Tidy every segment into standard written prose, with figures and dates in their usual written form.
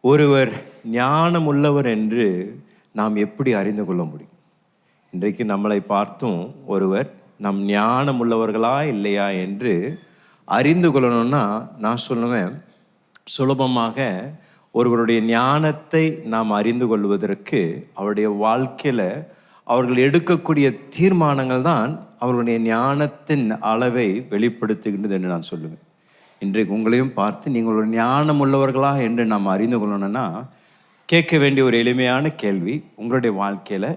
ஒருவர் ஞானம் உள்ளவர் என்று நாம் எப்படி அறிந்து கொள்ள முடியும்? இன்றைக்கு நம்மளை பார்த்தும் ஒருவர் நம் ஞானம் உள்ளவர்களா இல்லையா என்று அறிந்து கொள்ளணும்னா நான் சொல்லுவேன், சுலபமாக ஒருவருடைய ஞானத்தை நாம் அறிந்து கொள்வதற்கு அவருடைய வாழ்க்கையில் அவர்கள் எடுக்கக்கூடிய தீர்மானங்கள் தான் அவர்களுடைய ஞானத்தின் அளவை வெளிப்படுத்துகின்றது என்று நான் சொல்லுவேன். இன்றைக்கு உங்களையும் பார்த்து நீங்கள் ஒரு ஞானம் உள்ளவர்களா என்று நாம் அறிந்து கொள்ளணும்னா கேட்க வேண்டிய ஒரு எளிமையான கேள்வி, உங்களுடைய வாழ்க்கையில்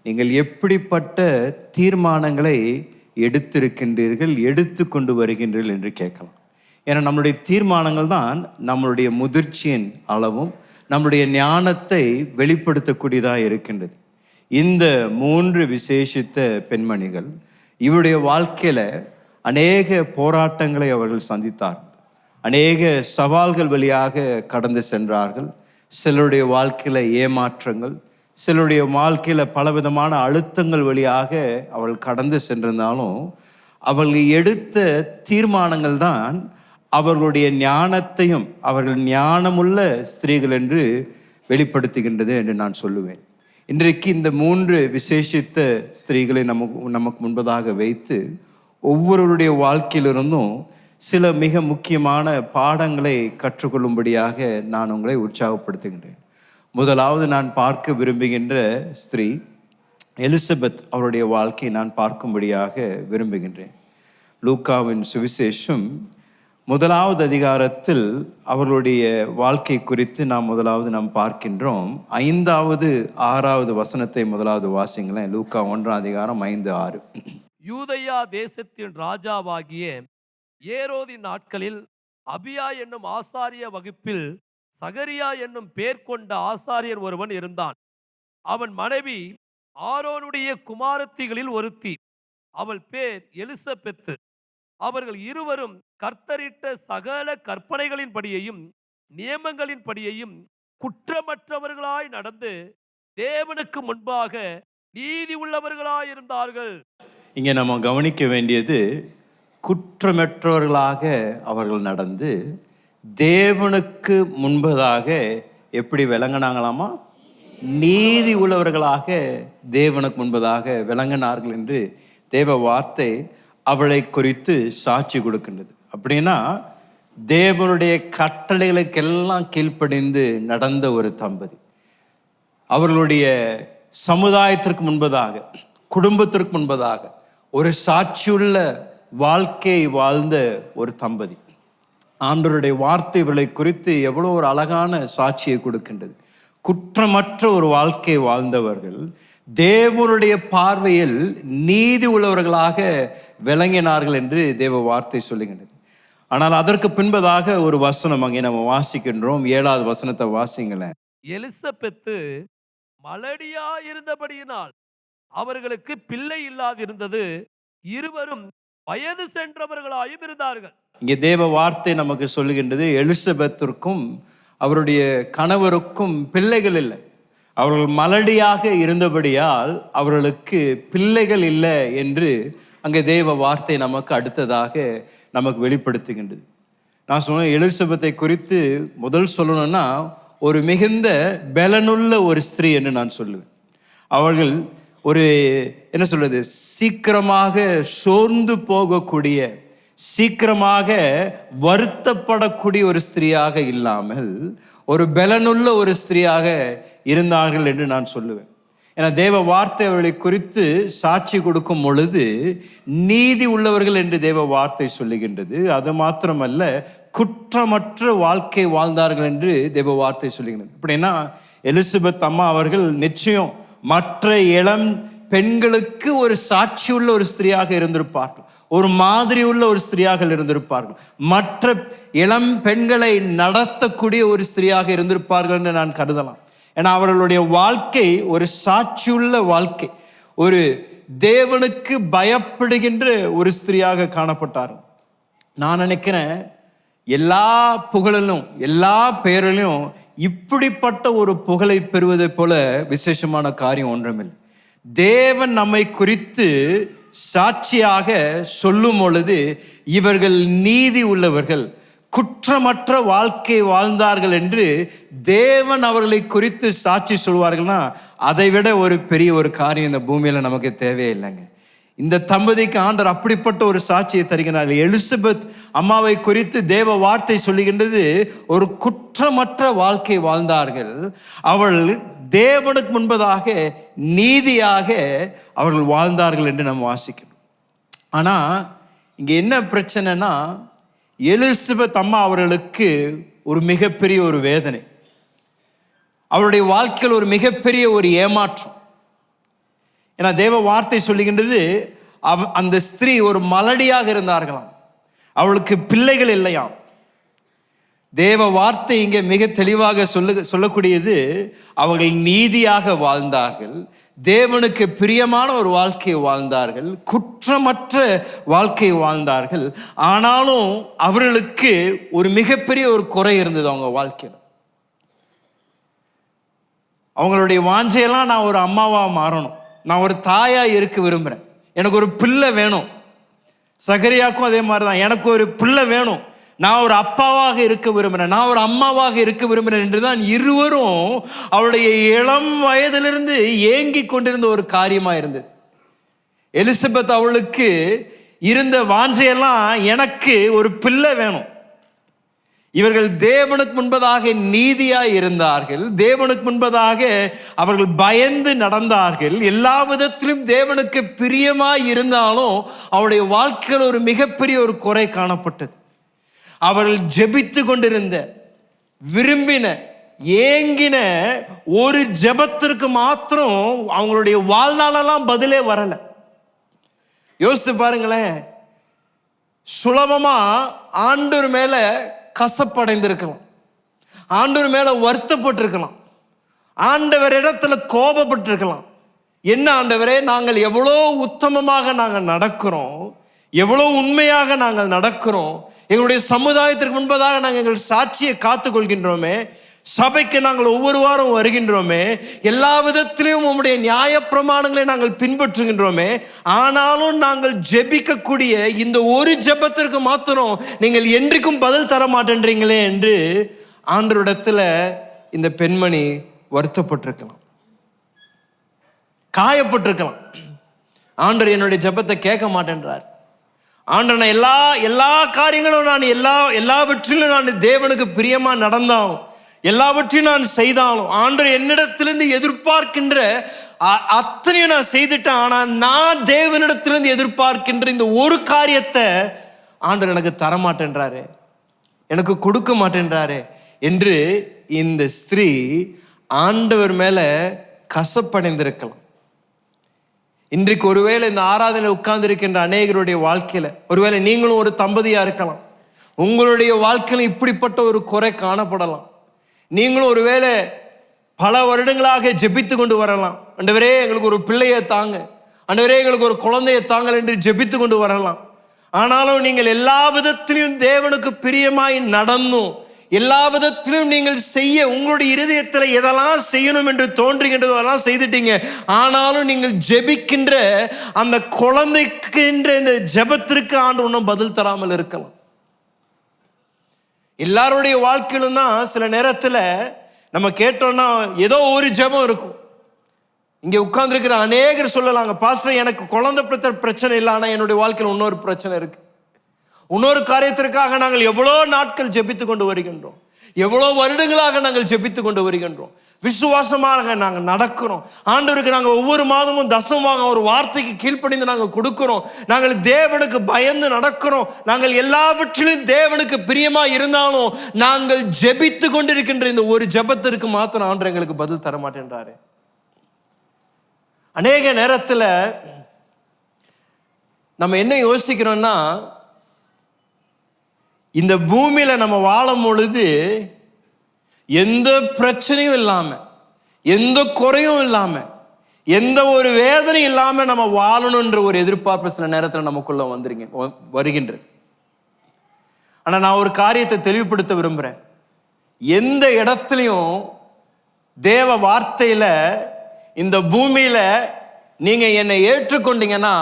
நீங்கள் எப்படிப்பட்ட தீர்மானங்களை எடுத்திருக்கின்றீர்கள், எடுத்து கொண்டு வருகின்றீர்கள் என்று கேட்கலாம். ஏன்னா நம்மளுடைய தீர்மானங்கள் தான் நம்மளுடைய முதிர்ச்சியின் அளவும் நம்முடைய ஞானத்தை வெளிப்படுத்தக்கூடியதாக இருக்கின்றது. இந்த 3 விசேஷித்த பெண்மணிகள் இவருடைய வாழ்க்கையில் அநேக போராட்டங்களை அவர்கள் சந்தித்தார்கள், அநேக சவால்கள் வழியாக கடந்து சென்றார்கள். சிலருடைய வாழ்க்கையில் ஏமாற்றங்கள், சிலருடைய வாழ்க்கையில் பலவிதமான அழுத்தங்கள் வழியாக அவள் கடந்து சென்றிருந்தாலும் அவர்கள் எடுத்த தீர்மானங்கள் தான் அவர்களுடைய ஞானத்தையும் அவர்கள் ஞானமுள்ள ஸ்திரீகள் என்று வெளிப்படுத்துகின்றது என்று நான் சொல்லுவேன். இன்றைக்கு இந்த 3 விசேஷித்த ஸ்திரீகளை நமக்கு முன்பதாக வைத்து ஒவ்வொருவருடைய வாழ்க்கையிலிருந்தும் சில மிக முக்கியமான பாடங்களை கற்றுக்கொள்ளும்படியாக நான் உங்களை உற்சாகப்படுத்துகின்றேன். முதலாவது நான் பார்க்க விரும்புகின்ற ஸ்திரீ எலிசபெத். அவருடைய வாழ்க்கையை நான் பார்க்கும்படியாக விரும்புகின்றேன். லூக்காவின் சுவிசேஷம் 1வது அதிகாரத்தில் அவர்களுடைய வாழ்க்கை குறித்து நாம் பார்க்கின்றோம். 5வது 6வது வசனத்தை முதலாவது வாசிங்களேன். லூக்கா 1ஆம் அதிகாரம் 5-6. யூதேயா தேசத்தின் ராஜாவாகிய ஏரோதின் நாட்களில் அபியா என்னும் ஆசாரிய வகுப்பில் சகரியா என்னும் பேர் கொண்ட ஆசாரியர் ஒருவன் இருந்தான். அவன் மனைவி ஆரோனுடைய குமாரத்திகளில் ஒருத்தி, அவள் பேர் எலிசபெத்து. அவர்கள் இருவரும் கர்த்தரிட்ட சகல கற்பனைகளின்படியையும் நியமங்களின்படியையும் குற்றமற்றவர்களாய் நடந்து தேவனுக்கு முன்பாக நீதி உள்ளவர்களாயிருந்தார்கள். இங்கே நம்ம கவனிக்க வேண்டியது, குற்றமற்றவர்களாக அவர்கள் நடந்து தேவனுக்கு முன்பதாக எப்படி விளங்கினாங்களாமா? நீதி உள்ளவர்களாக தேவனுக்கு முன்பதாக விளங்கினார்கள் என்று தேவ வார்த்தை அவளை குறித்து சாட்சி கொடுக்கின்றது. அப்படின்னா தேவனுடைய கட்டளைகளுக்கெல்லாம் கீழ்ப்படிந்து நடந்த ஒரு தம்பதி, அவர்களுடைய சமுதாயத்திற்கு முன்பதாக, குடும்பத்திற்கு முன்பதாக ஒரு சாட்சியுள்ள வாழ்க்கையை வாழ்ந்த ஒரு தம்பதி. ஆண்டவருடைய வார்த்தை இவர்களை குறித்து எவ்வளோ ஒரு அழகான சாட்சியை கொடுக்கின்றது. குற்றமற்ற ஒரு வாழ்க்கை வாழ்ந்தவர்கள் தேவனுடைய பார்வையில் நீதி உள்ளவர்களாக விளங்கினார்கள் என்று தேவ வார்த்தை சொல்லுகின்றது. ஆனால் அதற்கு பின்பதாக ஒரு வசனம் அங்கே நம்ம வாசிக்கின்றோம். 7வது வசனத்தை வாசிங்களேன். எலிசபெத்து மலடியா இருந்தபடியினால் அவர்களுக்கு பிள்ளை இல்லாதிருந்தது, இருவரும் வயது சென்றவர்களாயும் இருந்தார்கள். இங்கே தேவ வார்த்தை நமக்கு சொல்லுகின்றது, எலிசபெத்திற்கும் அவருடைய கணவருக்கும் பிள்ளைகள் இல்லை. அவர்கள் மலடியாக இருந்தபடியால் அவர்களுக்கு பிள்ளைகள் இல்லை என்று அங்கே தேவ வார்த்தை நமக்கு அடுத்ததாக நமக்கு வெளிப்படுத்துகின்றது. நான் சொன்ன எலிசபெத்தை குறித்து முதல் சொல்லணும்னா ஒரு மிகுந்த பலனுள்ள ஒரு ஸ்திரீ என்று நான் சொல்லுவேன். அவர்கள் ஒரு என்ன சொல்றது, சீக்கிரமாக சோர்ந்து போகக்கூடிய, சீக்கிரமாக வருத்தப்படக்கூடிய ஒரு ஸ்திரீயாக இல்லாமல் ஒரு பலனுள்ள ஒரு ஸ்திரீயாக இருந்தார்கள் என்று நான் சொல்லுவேன். ஏன்னா தேவ வார்த்தை அவர்களை குறித்து சாட்சி கொடுக்கும் பொழுது நீதி உள்ளவர்கள் என்று தேவ வார்த்தை சொல்லுகின்றது. அது மாத்திரமல்ல, குற்றமற்ற வாழ்க்கை வாழ்ந்தார்கள் என்று தேவ வார்த்தை சொல்லுகின்றது. அப்படின்னா எலிசபெத் அம்மா அவர்கள் நிச்சயம் மற்ற இளம் பெண்களுக்கு ஒரு சாட்சியுள்ள ஒரு ஸ்திரீயாக இருந்திருப்பார்கள், ஒரு மாதிரி உள்ள ஒரு ஸ்திரீயாக இருந்திருப்பார்கள், மற்ற இளம் பெண்களை நடத்தக்கூடிய ஒரு ஸ்திரீயாக இருந்திருப்பார்கள் என்று நான் கருதலாம். ஏன்னா அவர்களுடைய வாழ்க்கை ஒரு சாட்சியுள்ள வாழ்க்கை, ஒரு தேவனுக்கு பயப்படுகின்ற ஒரு ஸ்திரீயாக காணப்பட்டார்கள். நான் நினைக்கிறேன் எல்லா புகழிலும் எல்லா பெயரிலும் இப்படிப்பட்ட ஒரு புகழை பெறுவதை போல விசேஷமான காரியம் ஒன்றுமில்லை. தேவன் நம்மை குறித்து சாட்சியாக சொல்லும் பொழுது இவர்கள் நீதி உள்ளவர்கள், குற்றமற்ற வாழ்க்கை வாழ்ந்தார்கள் என்று தேவன் அவர்களை குறித்து சாட்சி சொல்வார்கள்னா அதை விட ஒரு பெரிய ஒரு காரியம் இந்த பூமியில நமக்கு தேவையில்லைங்க. இந்த தம்பதிக்கு ஆண்டவர் அப்படிப்பட்ட ஒரு சாட்சியை தருகிறார். எலிசபெத் அம்மாவை குறித்து தேவ வார்த்தை சொல்லுகின்றது, ஒரு குற்றமற்ற வாழ்க்கை வாழ்ந்தார்கள், அவள் தேவனுக்கு முன்பதாக நீதியாக அவர்கள் வாழ்ந்தார்கள் என்று நம்ம வாசிக்கணும். ஆனா இங்க என்ன பிரச்சனைனா, எலிசபெத் அம்மா அவர்களுக்கு ஒரு மிகப்பெரிய ஒரு வேதனை, அவருடைய வாழ்க்கையில் ஒரு மிகப்பெரிய ஒரு ஏமாற்றம். ஏன்னா தேவ வார்த்தை சொல்லுகின்றது, அந்த ஸ்திரீ ஒரு மலடியாக இருந்தார்களாம், அவளுக்கு பிள்ளைகள் இல்லையாம். தேவ வார்த்தை இங்கே மிக தெளிவாக சொல்லக்கூடியது, அவர்கள் நீதியாக வாழ்ந்தார்கள், தேவனுக்கு பிரியமான ஒரு வாழ்க்கையை வாழ்ந்தார்கள், குற்றமற்ற வாழ்க்கையை வாழ்ந்தார்கள். ஆனாலும் அவர்களுக்கு ஒரு மிகப்பெரிய ஒரு குறை இருந்தது அவங்க வாழ்க்கையில். அவங்களுடைய வாஞ்சையெல்லாம், நான் ஒரு அம்மாவா மாறணும், நான் ஒரு தாயா இருக்க விரும்புகிறேன், எனக்கு ஒரு பிள்ளை வேணும். சகரியாக்கும் அதே மாதிரி தான், எனக்கு ஒரு பிள்ளை வேணும், நான் ஒரு அப்பாவாக இருக்க விரும்புகிறேன், நான் ஒரு அம்மாவாக இருக்க விரும்புகிறேன் என்றுதான் இருவரும் அவளுடைய இளம் வயதிலிருந்து ஏங்கி கொண்டிருந்த ஒரு காரியமாக இருந்தது. எலிசபெத் அவளுக்கு இருந்த வாஞ்சையெல்லாம், எனக்கு ஒரு பிள்ளை வேணும். இவர்கள் தேவனுக்கு முன்பதாக நீதியாய் இருந்தார்கள், தேவனுக்கு முன்பதாக அவர்கள் பயந்து நடந்தார்கள், எல்லா விதத்திலும் தேவனுக்கு பிரியமாய் இருந்தாலும் அவருடைய வாழ்க்கையில் ஒரு மிகப்பெரிய ஒரு குறை காணப்பட்டது. அவர்கள் ஜெபித்து கொண்டிருந்த, விரும்பின, ஏங்கின ஒரு ஜெபத்திற்கு மாத்திரம் அவங்களுடைய வாழ்நாளெல்லாம் பதிலே வரல. யோசித்து பாருங்களேன், சுலபமா ஆண்டவர் மேல கசப்படைந்திருக்கலாம், ஆண்டவர் மேல வருத்தப்பட்டிருக்கலாம், ஆண்டவர் இடத்துல கோபப்பட்டிருக்கலாம். என்ன ஆண்டவரே, நாங்கள் எவ்வளோ உத்தமமாக நாங்கள் நடக்கிறோம், எவ்வளோ உண்மையாக நாங்கள் நடக்கிறோம், எங்களுடைய சமுதாயத்திற்கு முன்பதாக நாங்கள் எங்கள் சாட்சியை காத்து கொள்கின்றோமே, சபைக்கு நாங்கள் ஒவ்வொரு வாரம் வருகின்றோமே, எல்லா விதத்திலையும் உம்முடைய நியாய பிரமாணங்களை நாங்கள் பின்பற்றுகின்றோமே, ஆனாலும் நாங்கள் ஜெபிக்கக்கூடிய இந்த ஒரு ஜெபத்திற்கு மாத்திரம் நீங்கள் என்றைக்கும் பதில் தர மாட்டேன்றீங்களே என்று ஆண்டவரிடத்துல இந்த பெண்மணி வருத்தப்பட்டிருக்கலாம், காயப்பட்டிருக்கலாம். ஆண்டவர் என்னுடைய ஜெபத்தை கேட்க மாட்டேன்றார், ஆண்டவர் நான் எல்லா காரியங்களும் நான் எல்லாவற்றிலும் நான் தேவனுக்கு பிரியமா நடந்தாலும், எல்லாவற்றையும் நான் செய்தாலும், ஆண்டவர் என்னிடத்திலிருந்து எதிர்பார்க்கின்ற அத்தனையும் நான் செய்துட்டேன், ஆனால் நான் தேவனிடத்திலிருந்து எதிர்பார்க்கின்ற இந்த ஒரு காரியத்தை ஆண்டவர் எனக்கு தரமாட்டேன்றாரு, எனக்கு கொடுக்க மாட்டேன்றாரு என்று இந்த ஸ்திரீ ஆண்டவர் மேல கசப்படைந்திருக்கலாம். இன்றைக்கு ஒருவேளை இந்த ஆராதனை உட்கார்ந்து இருக்கின்ற அநேகருடைய வாழ்க்கையில, ஒருவேளை நீங்களும் ஒரு தம்பதியா இருக்கலாம், உங்களுடைய வாழ்க்கையில இப்படிப்பட்ட ஒரு குறை காணப்படலாம். நீங்களும் ஒருவேளை பல வருடங்களாக ஜெபித்து கொண்டு வரலாம், ஆண்டவரே எங்களுக்கு ஒரு பிள்ளையை தாங்க, ஆண்டவரே எங்களுக்கு ஒரு குழந்தையை தாங்கள் என்று ஜெபித்து கொண்டு வரலாம். ஆனாலும் நீங்கள் எல்லா விதத்திலும் தேவனுக்கு பிரியமாய் நடந்தும், எல்லா விதத்திலும் நீங்கள் செய்ய உங்களுடைய இருதயத்தில் எதெல்லாம் செய்யணும் என்று தோன்றுகின்றதோ அதெல்லாம் செய்துட்டீங்க, ஆனாலும் நீங்கள் ஜெபிக்கின்ற அந்த குழந்தைக்கின்ற இந்த ஜெபத்திற்கு ஆண்டு ஒன்றும் பதில் தராமல் இருக்கலாம். எல்லாருடைய வாழ்க்கையிலும் தான் சில நேரத்தில் நம்ம கேட்டோம்னா ஏதோ ஒரு ஜெபம் இருக்கும். இங்கே உட்கார்ந்துருக்கிற அநேகர் சொல்லலாங்க, பாஸ்டர் எனக்கு குழந்தை பிரச்சனை இல்லை, ஆனால் என்னுடைய வாழ்க்கையில் இன்னொரு பிரச்சனை இருக்கு, இன்னொரு காரியத்திற்காக நாங்கள் எவ்வளோ நாட்கள் ஜெபித்து கொண்டு வருகின்றோம், எவ்வளோ வருடங்களாக நாங்கள் ஜெபித்து கொண்டு வருகின்றோம், விசுவாசமாக நாங்கள் நடக்கிறோம், ஆண்டவருக்கு நாங்கள் ஒவ்வொரு மாதமும் தசமமாக ஒரு வார்த்தைக்கு கீழ்ப்படிந்து நாங்கள் கொடுக்கிறோம், நாங்கள் தேவனுக்கு பயந்து நடக்கிறோம், நாங்கள் எல்லாவற்றிலும் தேவனுக்கு பிரியமா இருந்தாலும் நாங்கள் ஜெபித்து கொண்டிருக்கின்ற இந்த ஒரு ஜெபத்திற்கு மாத்திரம் ஆண்டவர் எங்களுக்கு பதில் தர மாட்டேன்றாரு. அநேக நேரத்தில் நம்ம என்ன யோசிக்கிறோம்னா, இந்த பூமியில நம்ம வாழும் பொழுது எந்த பிரச்சனையும் இல்லாம, எந்த குறையும் இல்லாம, எந்த ஒரு வேதனையும் இல்லாம நம்ம வாழணுன்ற ஒரு எதிர்பார்ப்பு சில நேரத்தில் நமக்குள்ள வருகின்றது. ஆனா நான் ஒரு காரியத்தை தெளிவுபடுத்த விரும்புறேன். எந்த இடத்துலையும் தேவ வார்த்தையில இந்த பூமியில நீங்க என்னை ஏற்றுக்கொண்டீங்கன்னா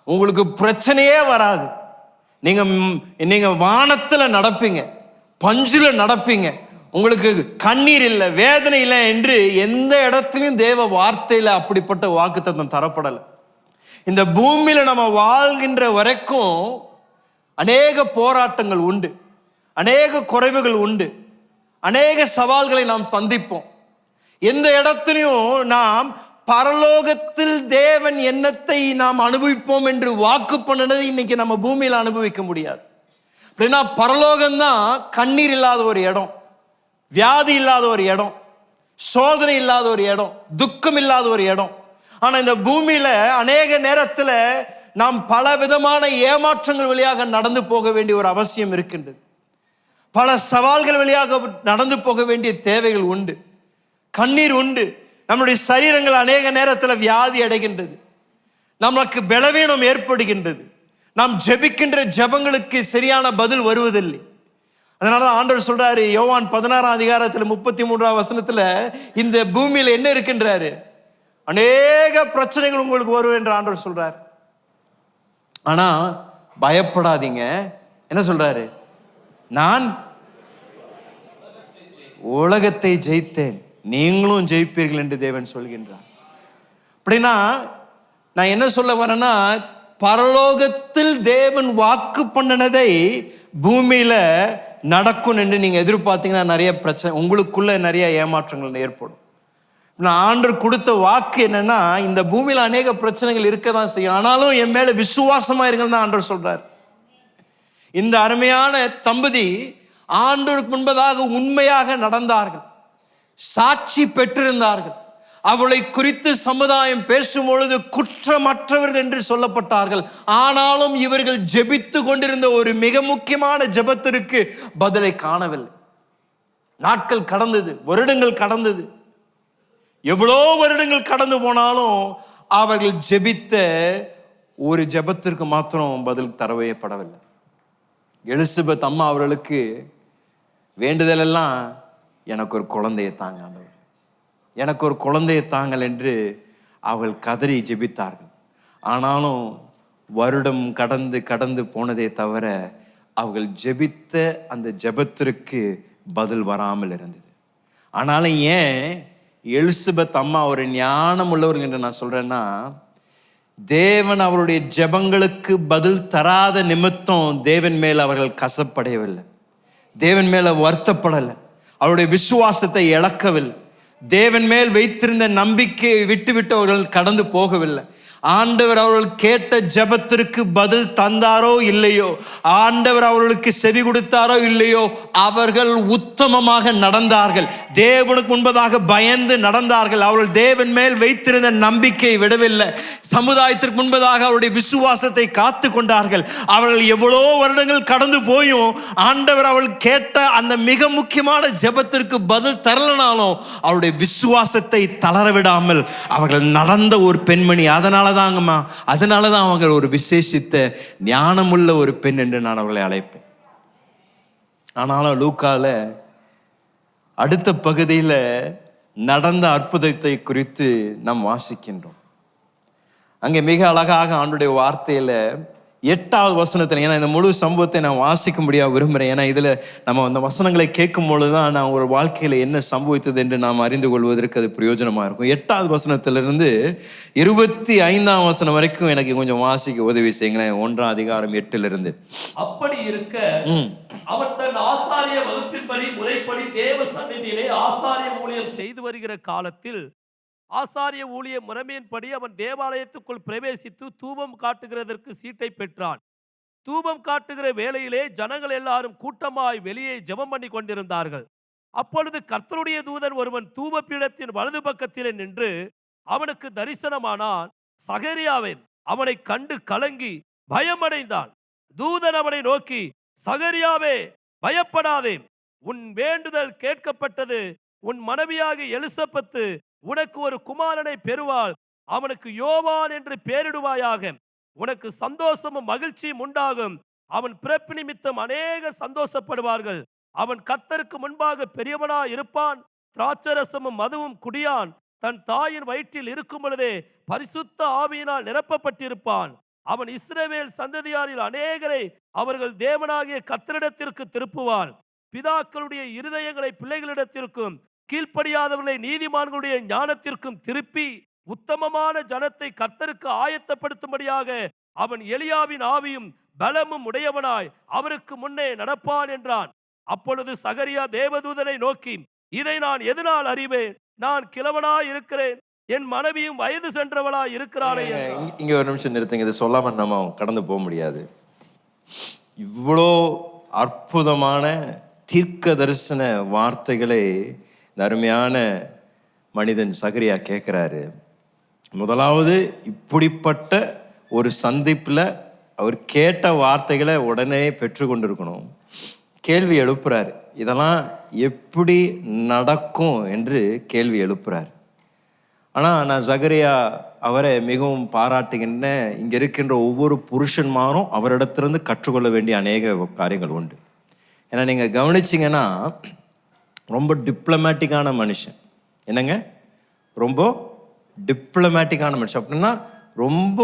உங்களுக்கு பிரச்சனையே வராது, நீங்க நீங்க வானத்துல நடப்பீங்க, பஞ்சுல நடப்பீங்க, உங்களுக்கு கண்ணீர் இல்லை, வேதனை இல்லை என்று எந்த இடத்துலையும் தேவ வார்த்தையில அப்படிப்பட்ட வாக்குத்தத்தம் தரப்படலை. இந்த பூமியில நம்ம வாழ்கின்ற வரைக்கும் அநேக போராட்டங்கள் உண்டு, அநேக குறைவுகள் உண்டு, அநேக சவால்களை நாம் சந்திப்போம். எந்த இடத்துலையும் நாம் பரலோகத்தில் தேவன் எண்ணத்தை நாம் அனுபவிப்போம் என்று வாக்கு பண்ணினதை இன்னைக்கு நம்ம பூமியில அனுபவிக்க முடியாது. அப்படின்னா பரலோகம்தான் கண்ணீர் இல்லாத ஒரு இடம், வியாதி இல்லாத ஒரு இடம், சோதனை இல்லாத ஒரு இடம், துக்கம் இல்லாத ஒரு இடம். ஆனா இந்த பூமியில அநேக நேரத்துல நாம் பல விதமான ஏமாற்றங்கள் வழியாக நடந்து போக வேண்டிய ஒரு அவசியம் இருக்கின்றது. பல சவால்கள் வழியாக நடந்து போக வேண்டிய தேவைகள் உண்டு, கண்ணீர் உண்டு. நம்முடைய சரீரங்கள் அநேக நேரத்தில் வியாதி அடைகின்றது, நமக்கு பலவீனம் ஏற்படுகின்றது, நாம் ஜெபிக்கின்ற ஜெபங்களுக்கு சரியான பதில் வருவதில்லை. அதனால ஆண்டவர் சொல்றாரு யோவான் 16ஆம் அதிகாரத்தில் 33ஆம் வசனத்துல, இந்த பூமியில என்ன இருக்கின்றாரு, அநேக பிரச்சனைகள் உங்களுக்கு வரும் என்று ஆண்டவர் சொல்றாரு. ஆனா பயப்படாதீங்க, என்ன சொல்றாரு, நான் உலகத்தை ஜெயித்தேன், நீங்களும் ஜெயிப்பீர்கள் என்று தேவன் சொல்கின்றார். அப்படின்னா நான் என்ன சொல்ல வரேன்னா, பரலோகத்தில் தேவன் வாக்கு பண்ணினதை பூமியில நடக்கும் என்று நீங்க எதிர்பார்த்தீங்கன்னா நிறைய பிரச்சனை, உங்களுக்குள்ள நிறைய ஏமாற்றங்கள் ஏற்படும். நான் ஆண்டவர் கொடுத்த வாக்கு என்னன்னா, இந்த பூமியில அநேக பிரச்சனைகள் இருக்கதான் செய்யும், ஆனாலும் என் மேல விசுவாசமா இருங்கன்னு தான் ஆண்டவர் சொல்றார். இந்த அருமையான தம்பதி ஆண்டவருக்கு முன்பதாக உண்மையாக நடந்தார்கள், சாட்சி பெற்றிருந்தார்கள். அவளை குறித்து சமுதாயம் பேசும் பொழுது குற்றமற்றவர்கள் என்று சொல்லப்பட்டார்கள். ஆனாலும் இவர்கள் ஜெபித்து கொண்டிருந்த ஒரு மிக முக்கியமான ஜெபத்திற்கு பதிலை காணவில்லை. நாட்கள் கடந்தது, வருடங்கள் கடந்தது. எவ்வளோ வருடங்கள் கடந்து போனாலும் அவர்கள் ஜெபித்த ஒரு ஜெபத்திற்கு மாத்திரம் பதில் தரவேப்படவில்லை. எலிசபெத் அம்மா அவர்களுக்கு வேண்டுதல் எல்லாம், எனக்கு ஒரு குழந்தையை தாங்க ஆண்டவரே, எனக்கு ஒரு குழந்தையை தாங்கள் என்று அவள் கதறி ஜெபித்தார்கள். ஆனாலும் வருடம் கடந்து கடந்து போனதே தவிர அவர்கள் ஜெபித்த அந்த ஜெபத்திற்கு பதில் வராமல் இருந்தது. ஆனாலும் ஏன் எலிசபெத் அம்மா ஒரு ஞானம் உள்ளவர்கள் என்று நான் சொல்றேன்னா, தேவன் அவருடைய ஜெபங்களுக்கு பதில் தராத நிமித்தம் தேவன் மேல் அவர்கள் கசப்படையவில்லை, தேவன் மேல வருத்தப்படலை, அவருடைய விசுவாசத்தை இழக்கவில்லை, தேவன் மேல் வைத்திருந்த நம்பிக்கையை விட்டுவிட்டு அவர்கள் கடந்து போகவில்லை. ஆண்டவர் அவர்கள் கேட்ட ஜெபத்திற்கு பதில் தந்தாரோ இல்லையோ, ஆண்டவர் அவர்களுக்கு செவி கொடுத்தாரோ இல்லையோ, அவர்கள் உத்தமமாக நடந்தார்கள், தேவனுக்கு முன்பதாக பயந்து நடந்தார்கள். அவர்கள் தேவன் மேல் வைத்திருந்த நம்பிக்கையை விடவில்லை, சமுதாயத்திற்கு முன்பதாக அவருடைய விசுவாசத்தை காத்து கொண்டார்கள். அவர்கள் எவ்வளோ வருடங்கள் கடந்து போயும் ஆண்டவர் அவர்கள் கேட்ட அந்த மிக முக்கியமான ஜெபத்திற்கு பதில் தரலனாலும் அவருடைய விசுவாசத்தை தளர விடாமல் அவர்கள் நடந்த ஒரு பெண்மணி. அதனாலதான் அவங்க ஒரு விசேஷித்த ஞானமுள்ள ஒரு பெண் என்று நான் அவர்களை அழைப்பேன். ஆனாலும் லூக்கால அடுத்த பகுதியில் நடந்த அற்புதத்தை குறித்து நாம் வாசிக்கின்றோம். அங்கே மிக அழகாக ஆண்டுடைய வார்த்தையில 8வது வசனத்தில், ஏன்னா இந்த முழு சம்பவத்தை நான் வாசிக்க முடியாது விரும்புகிறேன், ஏன்னா இதில் நம்ம அந்த வசனங்களை கேட்கும் பொழுதுதான் நான் ஒரு வாழ்க்கையில் என்ன சம்பவித்தது என்று நாம் அறிந்து கொள்வதற்கு அது பிரயோஜனமாக இருக்கும். 8வது வசனத்திலிருந்து 25ஆம் வசனம் வரைக்கும் எனக்கு கொஞ்சம் வாசிக்க உதவி செய்யுங்களேன். 1ஆம் அதிகாரம் 8லிருந்து. அப்படி இருக்க அவன் தன் ஆசாரிய வகுப்பின்படி முறைப்படி தேவ சந்நிதியிலே ஆசாரிய ஊழியம் செய்து வருகிற காலத்தில் ஆசாரிய ஊழிய முறைமையின்படி அவன் தேவாலயத்துக்குள் பிரவேசித்து தூபம் காட்டுகிறதற்கு சீட்டை பெற்றான். தூபம் காட்டுகிற வேளையிலே ஜனங்கள் எல்லாரும் கூட்டமாய் வெளியே ஜெபம் பண்ணி கொண்டிருந்தார்கள். அப்பொழுது கர்த்தருடைய தூதன் ஒருவன் தூப பீடத்தின் வலது பக்கத்திலே நின்று அவனுக்கு தரிசனமானான். சகரியாவே அவனை கண்டு கலங்கி பயமடைந்தான். தூதன் அவனை நோக்கி, சகரியாவே பயப்படாதே, உன் வேண்டுதல் கேட்கப்பட்டது, உன் மனைவியாகிய எலிசபெத்து உனக்கு ஒரு குமாரனை பெறுவாள், அவனுக்கு யோவான் என்று பெயரிடுவாயாக. உனக்கு சந்தோஷமும் மகிழ்ச்சியும் உண்டாகும், அவன் பிறப்பு நிமித்தம் அநேக சந்தோஷப்படுவார்கள். அவன் கர்த்தருக்கு முன்பாக பெரியவனாய் இருப்பான், திராட்சரசமும் மதுவும் குடியான், தன் தாயின் வயிற்றில் இருக்கும் பொழுதே பரிசுத்த ஆவியினால் நிரப்பப்பட்டிருப்பான். அவன் இஸ்ரவேல் சந்ததியாரில் அநேகரை அவர்கள் தேவனாகிய கர்த்தரிடத்திற்கு திருப்புவான். பிதாக்களுடைய இருதயங்களை பிள்ளைகளிடத்திற்கும் கீழ்ப்படியாதவர்களை நீதிமான்களுடைய ஞானத்திற்கும் திருப்பி உத்தமமான ஜனத்தை கர்த்தருக்கு ஆயத்தப்படுத்தும்படியாக அவன் எலியாவின் ஆவியும் பலமும் உடையவனாய் அவருக்கு முன்னே நடப்பான் என்றான். அப்பொழுது சகரியா தேவதூதனை நோக்கி, இதை நான் எதனால் அறிவேன்? நான் கிழவனாய் இருக்கிறேன், என் மனைவியும் வயது சென்றவளாய் இருக்கிறாளே. இங்க ஒரு நிமிஷம் நிறுத்துங்க. இதை சொல்லாம நம்ம கடந்து போக முடியாது. இவ்வளோ அற்புதமான தீர்க்க தரிசன வார்த்தைகளை இந்த அருமையான மனிதன் சகரியா கேட்கிறாரு. முதலாவது இப்படிப்பட்ட ஒரு சந்திப்பில் அவர் கேட்ட வார்த்தைகளை உடனே பெற்று கொண்டிருக்கணும். கேள்வி எழுப்புறாரு, இதெல்லாம் எப்படி நடக்கும் என்று கேள்வி எழுப்புறார். ஆனால் நான் சகரியா அவரை மிகவும் பாராட்டுகின்ற, இங்கே இருக்கின்ற ஒவ்வொரு புருஷன்மாரும் அவரிடத்திலிருந்து கற்றுக்கொள்ள வேண்டிய அநேக காரியங்கள் உண்டு. ஏன்னா நீங்கள் கவனிச்சிங்கன்னா ரொம்ப டிப்ளமேட்டிக்கான மனுஷன். என்னங்க, ரொம்ப டிப்ளமேட்டிக்கான மனுஷன். அப்படின்னா ரொம்ப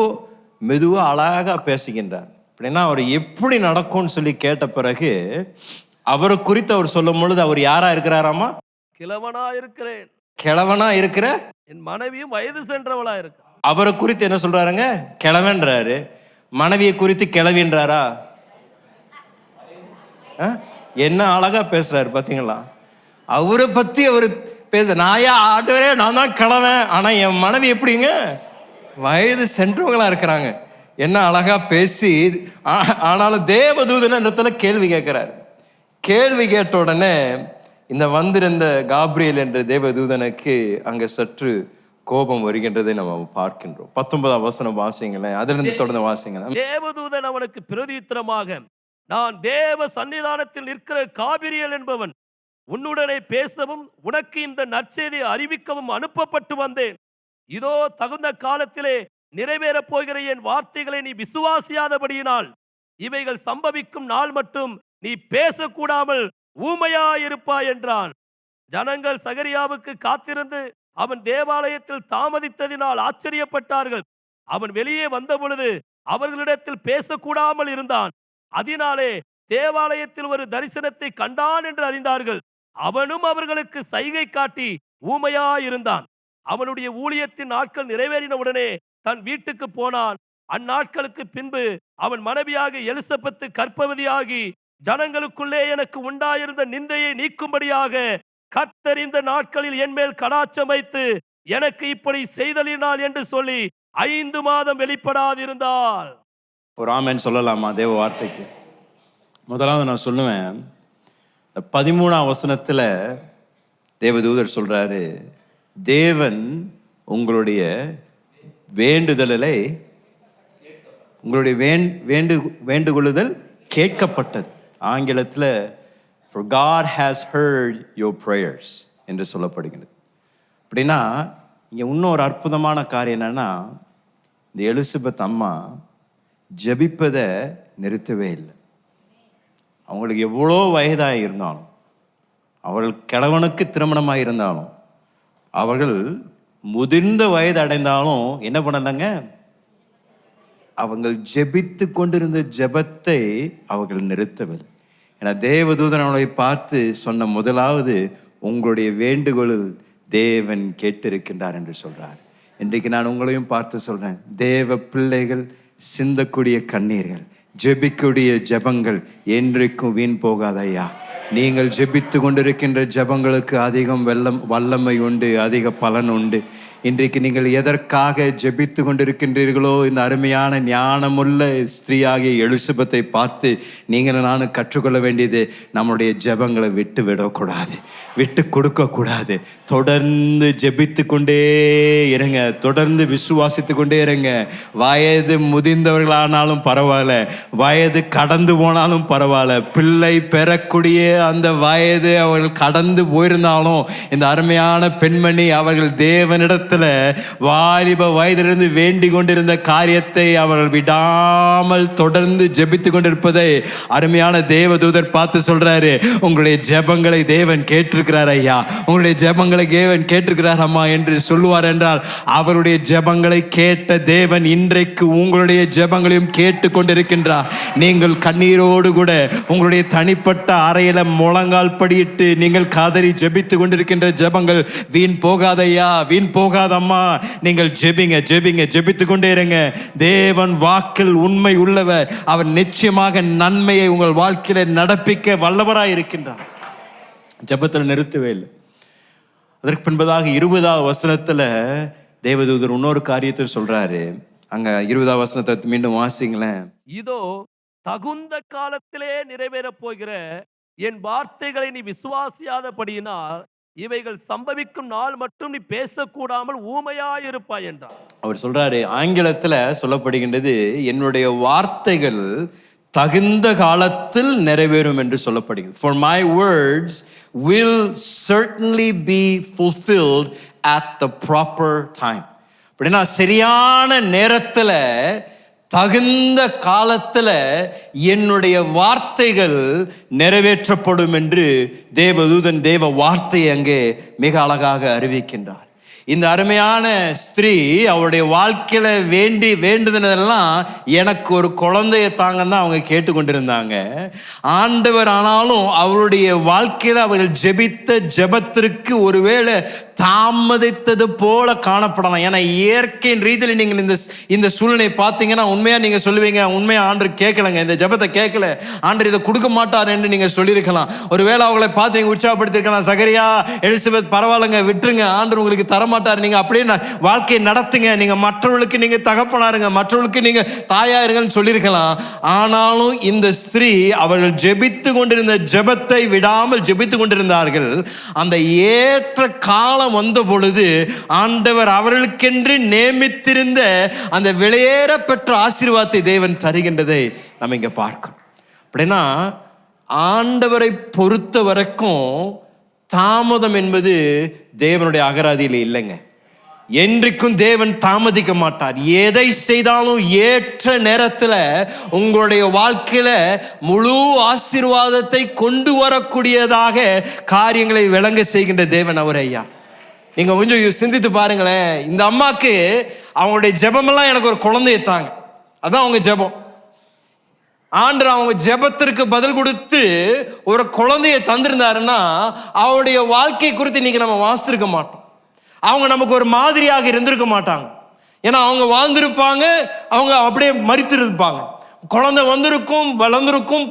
மெதுவாக அழகாக பேசுகின்றார். அப்படின்னா அவர் எப்படி நடக்கும்னு சொல்லி கேட்ட பிறகு அவரை குறித்து அவர் சொல்லும் பொழுது அவர் யாரா இருக்கிறாராமா? கிழவனா இருக்கிறேன், கிழவனா இருக்கிற என் மனைவியும் வயது சென்றவளா இருக்கு. அவரை குறித்து என்ன சொல்றாருங்க? கிழவன்றாரு. மனைவியை குறித்து கிழவின்றாரா? என்ன அழகா பேசுறாரு பாத்தீங்களா? அவரை பத்தி அவர் நாயா ஆண்டவரே, நான் தான் கிழவன், ஆனா என் மனைவி எப்படிங்க வயது சென்றவங்களா இருக்கிறாங்க. என்ன அழகா பேசி, ஆனாலும் தேவதூதன் இடத்துல கேள்வி கேட்கிறாரு. கேள்வி கேட்ட உடனே இந்த வந்திருந்த காப்ரியேல் என்ற தேவதூதனுக்கு அங்க சற்று கோபம் வருகின்றதை நம்ம பார்க்கின்றோம். 19ஆம் வசனம் வாசிங்களேன், அதிலிருந்து தொடர்ந்து வாசிங்களேன். தேவதூதன் அவனுக்கு பிரதியுத்தரமாக, நான் தேவ சன்னிதானத்தில் நிற்கிற காபிரியேல் என்பவன், உன்னுடனே பேசவும் உனக்கு இந்த நற்செய்தியை அறிவிக்கவும் அனுப்பப்பட்டு வந்தேன். இதோ தகுந்த காலத்திலே நிறைவேறப் போகிற என் வார்த்தைகளை நீ விசுவாசியாதபடியினால் இவைகள் சம்பவிக்கும் நாள் மட்டும் நீ பேசக்கூடாமல் ஊமையாயிருப்பாய் என்றான். ஜனங்கள் சகரியாவுக்கு காத்திருந்து அவன் தேவாலயத்தில் தாமதித்ததினால் ஆச்சரியப்பட்டார்கள். அவன் வெளியே வந்தபொழுது அவர்களிடத்தில் பேசக்கூடாமல் இருந்தான். அதனாலே தேவாலயத்தில் ஒரு தரிசனத்தை கண்டான் என்று அறிந்தார்கள். அவனும் அவர்களுக்கு சைகை காட்டி ஊமையாயிருந்தான். அவனுடைய ஊழியத்தின் நாட்கள் நிறைவேறின உடனே தன் வீட்டுக்கு போனான். அந்நாட்களுக்கு பின்பு அவன் மனைவியாக எலிசபெத்து கர்ப்பவதியாகி, ஜனங்களுக்குள்ளே எனக்கு உண்டாயிருந்த நிந்தையை நீக்கும்படியாக கர்த்தர் இந்த நாட்களில் என்மேல் கடாட்சம் வைத்து எனக்கு இப்படி செய்தலினாள் என்று சொல்லி 5 மாதம் வெளிப்படாதிருந்தாள். ஒரு ஆமென் சொல்லலாமா தேவ வார்த்தைக்கு? முதலாவது நான் சொல்லுவேன், 13ஆம் வசனத்துல தேவதூதர் சொல்றாரு, தேவன் உங்களுடைய வேண்டுதலை, உங்களுடைய வேண்டுகொள்ளுதல் கேட்கப்பட்டது. ஆங்கிலத்தில் for God has heard your prayers என்று சொல்லப்படுகிறது. அப்படின்னா இங்கே இன்னொரு அற்புதமான காரியம் என்னன்னா, இந்த எலிசபெத் அம்மா ஜெபிப்பதை நிறுத்தவே இல்லை. அவங்களுக்கு எவ்வளோ வயதாக இருந்தாலும், அவர்கள் கிழவனுக்கு திருமணமாக இருந்தாலும், அவர்கள் முதிர்ந்த வயது அடைந்தாலும் என்ன பண்ணலைங்க, அவங்கள் ஜெபித்து கொண்டிருந்த ஜெபத்தை அவர்கள் நிறுத்தவில்லை. ஏன்னா தேவதூதன் அவளை பார்த்து சொன்ன முதலாவது, உங்களுடைய வேண்டுகோளில் தேவன் கேட்டிருக்கின்றார் என்று சொல்றார். இன்றைக்கு நான் உங்களையும் பார்த்து சொல்றேன், தேவ பிள்ளைகள் சிந்தக்கூடிய கண்ணீர்கள், ஜெபிக்கூடிய ஜெபங்கள் என்றைக்கும் வீண் போகாதையா. நீங்கள் ஜெபித்து கொண்டிருக்கின்ற ஜெபங்களுக்கு அதிகம் வல்லமை உண்டு, அதிக பலன் உண்டு. இன்றைக்கு நீங்கள் எதற்காக ஜெபித்து கொண்டிருக்கின்றீர்களோ, இந்த அருமையான ஞானமுள்ள ஸ்திரீயாகிய எலிசபெத்தை பார்த்து நீங்கள் நானும் கற்றுக்கொள்ள வேண்டியது, நம்முடைய ஜெபங்களை விட்டு விடக்கூடாது, விட்டு கொடுக்கக்கூடாது. தொடர்ந்து ஜெபித்து கொண்டே இருங்க, தொடர்ந்து விசுவாசித்து கொண்டே இருங்க. வயது முதிர்ந்தவர்களானாலும் பரவாயில்ல, வயது கடந்து போனாலும் பரவாயில்ல, பிள்ளை பெறக்கூடிய அந்த வயது அவர்கள் கடந்து போயிருந்தாலும், இந்த அருமையான பெண்மணி அவர்கள் தேவனிடத்தில் வசனத்துல வாலிப வயதிலிருந்து வேண்டிக் கொண்டிருந்த காரியத்தை அவர்கள் விடாமல் தொடர்ந்து ஜெபித்து கொண்டிருப்பதை அருமையான தேவதூதர் பார்த்து சொல்றாரு, உங்களுடைய ஜெபங்களை தேவன் கேட்டிருக்கிறார் ஐயா, உங்களுடைய ஜெபங்களை தேவன் கேட்டிருக்கிறார் அம்மா என்று சொல்லுவார் என்றால், அவருடைய ஜெபங்களை கேட்ட தேவன் இன்றைக்கு உங்களுடைய ஜெபங்களையும் கேட்டு கொண்டிருக்கின்றார். நீங்கள் கண்ணீரோடு கூட உங்களுடைய தனிப்பட்ட அறையில முழங்கால் படியிட்டு நீங்கள் காதறி ஜெபித்து கொண்டிருக்கின்ற ஜெபங்கள் வீண் போகாதையா, வீண் போகாதம்மா. நீங்கள் ஜெபிங்க, ஜெபிங்க, ஜெபித்து கொண்டே இருங்க. தேவன் வாக்கில் உண்மை உள்ளவர். அவர் நிச்சயமாக நன்மையை உங்கள் வாழ்க்கையில நடப்பிக்க வல்லவராய் இருக்கின்றார். ஜெபத்தில் நிறுத்தவே இல்லை. அதற்கு பின்பதாக 20வது வசனத்துல தேவதூதர் இன்னொரு காரியத்தை சொல்றாரு. அங்க 20வது வசனத்தை மீண்டும் வாசிங்களேன். இதோ தகுந்த காலத்திலே நிறைவேறப் போகிற என் வார்த்தைகளை நீ விசுவாசியாதபடியினால் இவைகள் சம்பவிக்கும் நாள் மட்டும் நீ பேசக்கூடாமல் ஊமையாயிருப்பாய் என்றார். அவர் சொல்றாரு, ஆங்கிலத்துல சொல்லப்படுகின்றது, என்னுடைய வார்த்தைகள் தகுந்த காலத்தில் நிறைவேறும் என்று சொல்லப்படுகிறது. For my words will certainly be fulfilled at the proper time. அப்படின்னா சரியான நேரத்துல தகுந்த காலத்துல என்னுடைய வார்த்தைகள் நிறைவேற்றப்படும் என்று தேவதூதன் தேவ வார்த்தையை அங்கே மிக அழகாக அறிவிக்கின்றார். இந்த அருமையான ஸ்திரீ அவருடைய வாழ்க்கையில வேண்டுதலெல்லாம் எனக்கு ஒரு குழந்தைய தாங்கன்னு தான் அவங்க கேட்டுக்கொண்டிருந்தாங்க. ஆண்டவர் ஆனாலும் அவருடைய வாழ்க்கையில அவர்கள் ஜெபித்த ஜெபத்திற்கு ஒருவேளை தாமதித்தது போல காணப்படலாம். ஏன்னா இயற்கையின் ரீதியில் நீங்கள் இந்த சூழ்நிலை பார்த்தீங்கன்னா உண்மையா நீங்க சொல்லுவீங்க, உண்மையா ஆண்டவர் கேட்கலங்க, இந்த ஜெபத்தை கேட்கல, ஆண்டவர் இதை கொடுக்க மாட்டார் என்று நீங்க சொல்லியிருக்கலாம். ஒருவேளை அவங்களை பார்த்து நீங்க உற்சாகப்படுத்திருக்கலாம், சகரியா எலிசபெத் பரவாயில்லைங்க, விட்டுருங்க, ஆண்டவர் உங்களுக்கு தரமாட்டார், நீங்க அப்படியே வாழ்க்கையை நடத்துங்க, நீங்க மற்றவர்களுக்கு நீங்க தகப்பனாருங்க, மற்றவர்களுக்கு நீங்க தாயாருங்கன்னு சொல்லியிருக்கலாம். ஆனாலும் இந்த ஸ்திரீ அவர்கள் ஜெபித்து கொண்டிருந்த ஜெபத்தை விடாமல் ஜெபித்து கொண்டிருந்தார்கள். அந்த ஏற்ற காலம் வந்த பொழுது ஆண்டவர் அவர்களுக்கென்று நியமித்திருந்த அந்த வெளியேற பெற்ற ஆசீர்வாதத்தை தேவன் தருகின்றதை நம்ம இங்க பார்க்கிறோம். அப்படின்னா ஆண்டவரை பொறுத்த வரைக்கும் தாமதம் என்பது தேவனுடைய அகராதியில் இல்லைங்க. என்றைக்கும் தேவன் தாமதிக்க மாட்டார். எதை செய்தாலும் ஏற்ற நேரத்தில் உங்களுடைய வாழ்க்கையில முழு ஆசீர்வாதத்தை கொண்டு வரக்கூடியதாக காரியங்களை விளங்க செய்கின்ற தேவன் அவர் ஐயா. நீங்க கொஞ்சம் சிந்தித்து பாருங்களேன். இந்த அம்மாக்கு அவங்களுடைய ஜெபமெல்லாம் எனக்கு ஒரு குழந்தையை தாங்க, அதான் அவங்க ஜெபம். ஆண்டவர் அவங்க ஜெபத்திற்கு பதில் கொடுத்து ஒரு குழந்தையை தந்திருந்தாருன்னா அவருடைய வாழ்க்கை குறித்து இன்னைக்கு நம்ம வாசித்திருக்க மாட்டோம். அவங்க நமக்கு ஒரு மாதிரியாக இருந்திருக்க மாட்டாங்க. ஏன்னா அவங்க வாழ்ந்திருப்பாங்க, அவங்க அப்படியே மரித்திருப்பாங்க. குழந்தை வந்திருக்கும், வளர்ந்திருக்கும்,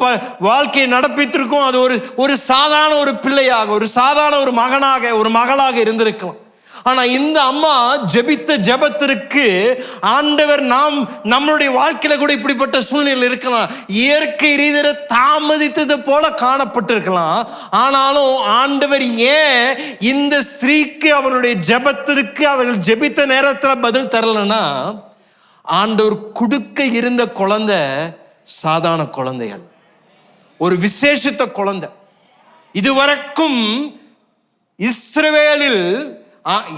வாழ்க்கையை நடப்பித்திருக்கும். அது ஒரு சாதாரண ஒரு பிள்ளையாக, ஒரு சாதாரண ஒரு மகனாக, ஒரு மகளாக இருந்திருக்கலாம். ஆனா இந்த அம்மா ஜெபித்த ஜெபத்திற்கு ஆண்டவர் நம்மளுடைய வாழ்க்கையில கூட இப்படிப்பட்ட சூழ்நிலை இருக்கலாம். இயற்கை ரீதியில தாமதித்தது போல காணப்பட்டிருக்கலாம். ஆனாலும் ஆண்டவர் ஏன் இந்த ஸ்திரீக்கு அவருடைய ஜெபத்திற்கு அவர்கள் ஜெபித்த நேரத்தில் பதில் தரலன்னா, ஆண்டவர் கொடுக்க இருந்த குழந்தை சாதாரண குழந்தைகள், ஒரு விசேஷித்த குழந்தை. இதுவரைக்கும் இஸ்ரவேலில்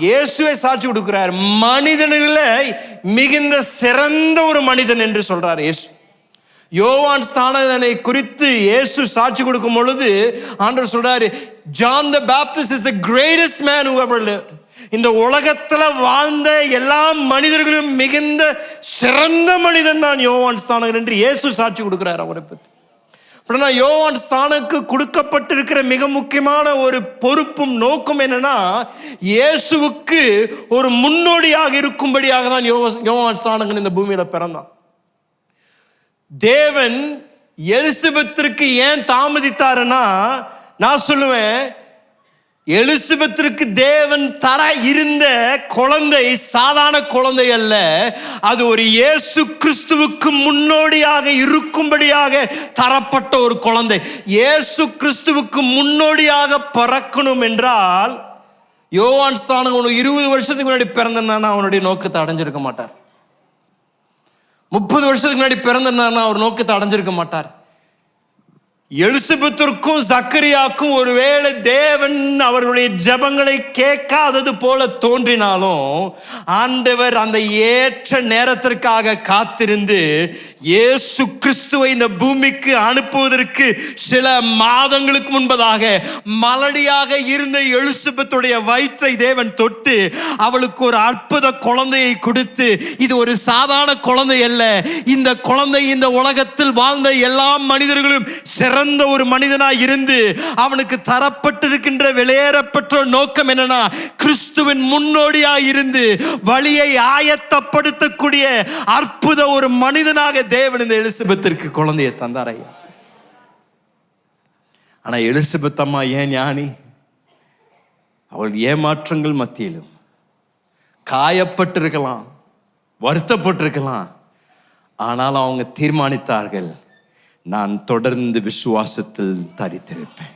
இயேசுவை சாட்சி கொடுக்கிறார், மனிதனில் மிகுந்த சிறந்த ஒரு மனிதன் என்று சொல்றார் இயேசு. யோவான் ஸ்நானகனை குறித்து இயேசு சாட்சி கொடுக்கும் பொழுது ஆண்டவர் சொல்றாரு, John the Baptist is the greatest man who ever lived. இந்த உலகத்துல வாழ்ந்த எல்லா மனிதர்களும் மிகுந்த சிறந்த மனிதன் தான் யோவான் ஸ்நானகன் என்று இயேசு சாட்சி கொடுக்கிறார் அவரை பற்றி. யோவான் ஸ்நானனுக்கு கொடுக்கப்பட்டிருக்கிற மிக முக்கியமான ஒரு பொறுப்பும் நோக்கம் என்னன்னா, இயேசுவுக்கு ஒரு முன்னோடியாக இருக்கும்படியாக தான் யோவான் ஸ்நானகன் இந்த பூமியில பிறந்தான். தேவன் எலிசபெத்திற்கு ஏன் தாமதித்தாருன்னா, நான் சொல்லுவேன், எலிசபெத்திற்கு தேவன் தர இருந்த குழந்தை சாதாரண குழந்தை அல்ல, அது ஒரு இயேசு கிறிஸ்துவுக்கு முன்னோடியாக இருக்கும்படியாக தரப்பட்ட ஒரு குழந்தை. இயேசு கிறிஸ்துவுக்கு முன்னோடியாக பிறக்கணும் என்றால், யோவான் ஸ்நானகன் 20 வருஷத்துக்கு முன்னாடி பிறந்திருந்தானா அவனுடைய நோக்கத்தை அடைஞ்சிருக்க மாட்டார். 30 வருஷத்துக்கு முன்னாடி பிறந்திருந்தானா அவர் நோக்கத்தை அடைஞ்சிருக்க மாட்டார். எலிசபெத்திற்கும் சக்கரியாக்கும் ஒருவேளை தேவன் அவர்களுடைய ஜெபங்களை கேட்காதது போல தோன்றினாலும் ஆண்டவர் அந்த ஏற்ற நேரத்திற்காக காத்திருந்து இயேசு கிறிஸ்துவை இந்த பூமிக்கு அனுப்புவதற்கு சில மாதங்களுக்கு முன்பதாக மலடியாக இருந்த எலிசபெத்துடைய வயிற்றை தேவன் தொட்டு அவளுக்கு ஒரு அற்புத குழந்தையை கொடுத்து, இது ஒரு சாதாரண குழந்தை அல்ல, இந்த குழந்தை இந்த உலகத்தில் வாழ்ந்த எல்லா மனிதர்களும் சிறந்த ஒரு மனிதனாய் இருந்து அவனுக்கு தரப்பட்டிருக்கின்ற வெளியேறப்பட்ட நோக்கம் என்னன்னா, கிறிஸ்துவின் முன்னோடியாய் இருந்து வழியை ஆயத்தப்படுத்தக்கூடிய அற்புத ஒரு மனிதனாக தேவன் இந்த எலிசபெத்திற்கு குழந்தையை தந்தார் ஐயா. ஆனா எலிசபெத் அம்மா ஏன் ஞானி? அவள் ஏமாற்றங்கள் மத்தியிலும் காயப்பட்டிருக்கலாம், வருத்தப்பட்டிருக்கலாம், ஆனால் அவங்க தீர்மானித்தார்கள், நான் தொடர்ந்து விசுவாசத்தில் தரித்திருப்பேன்.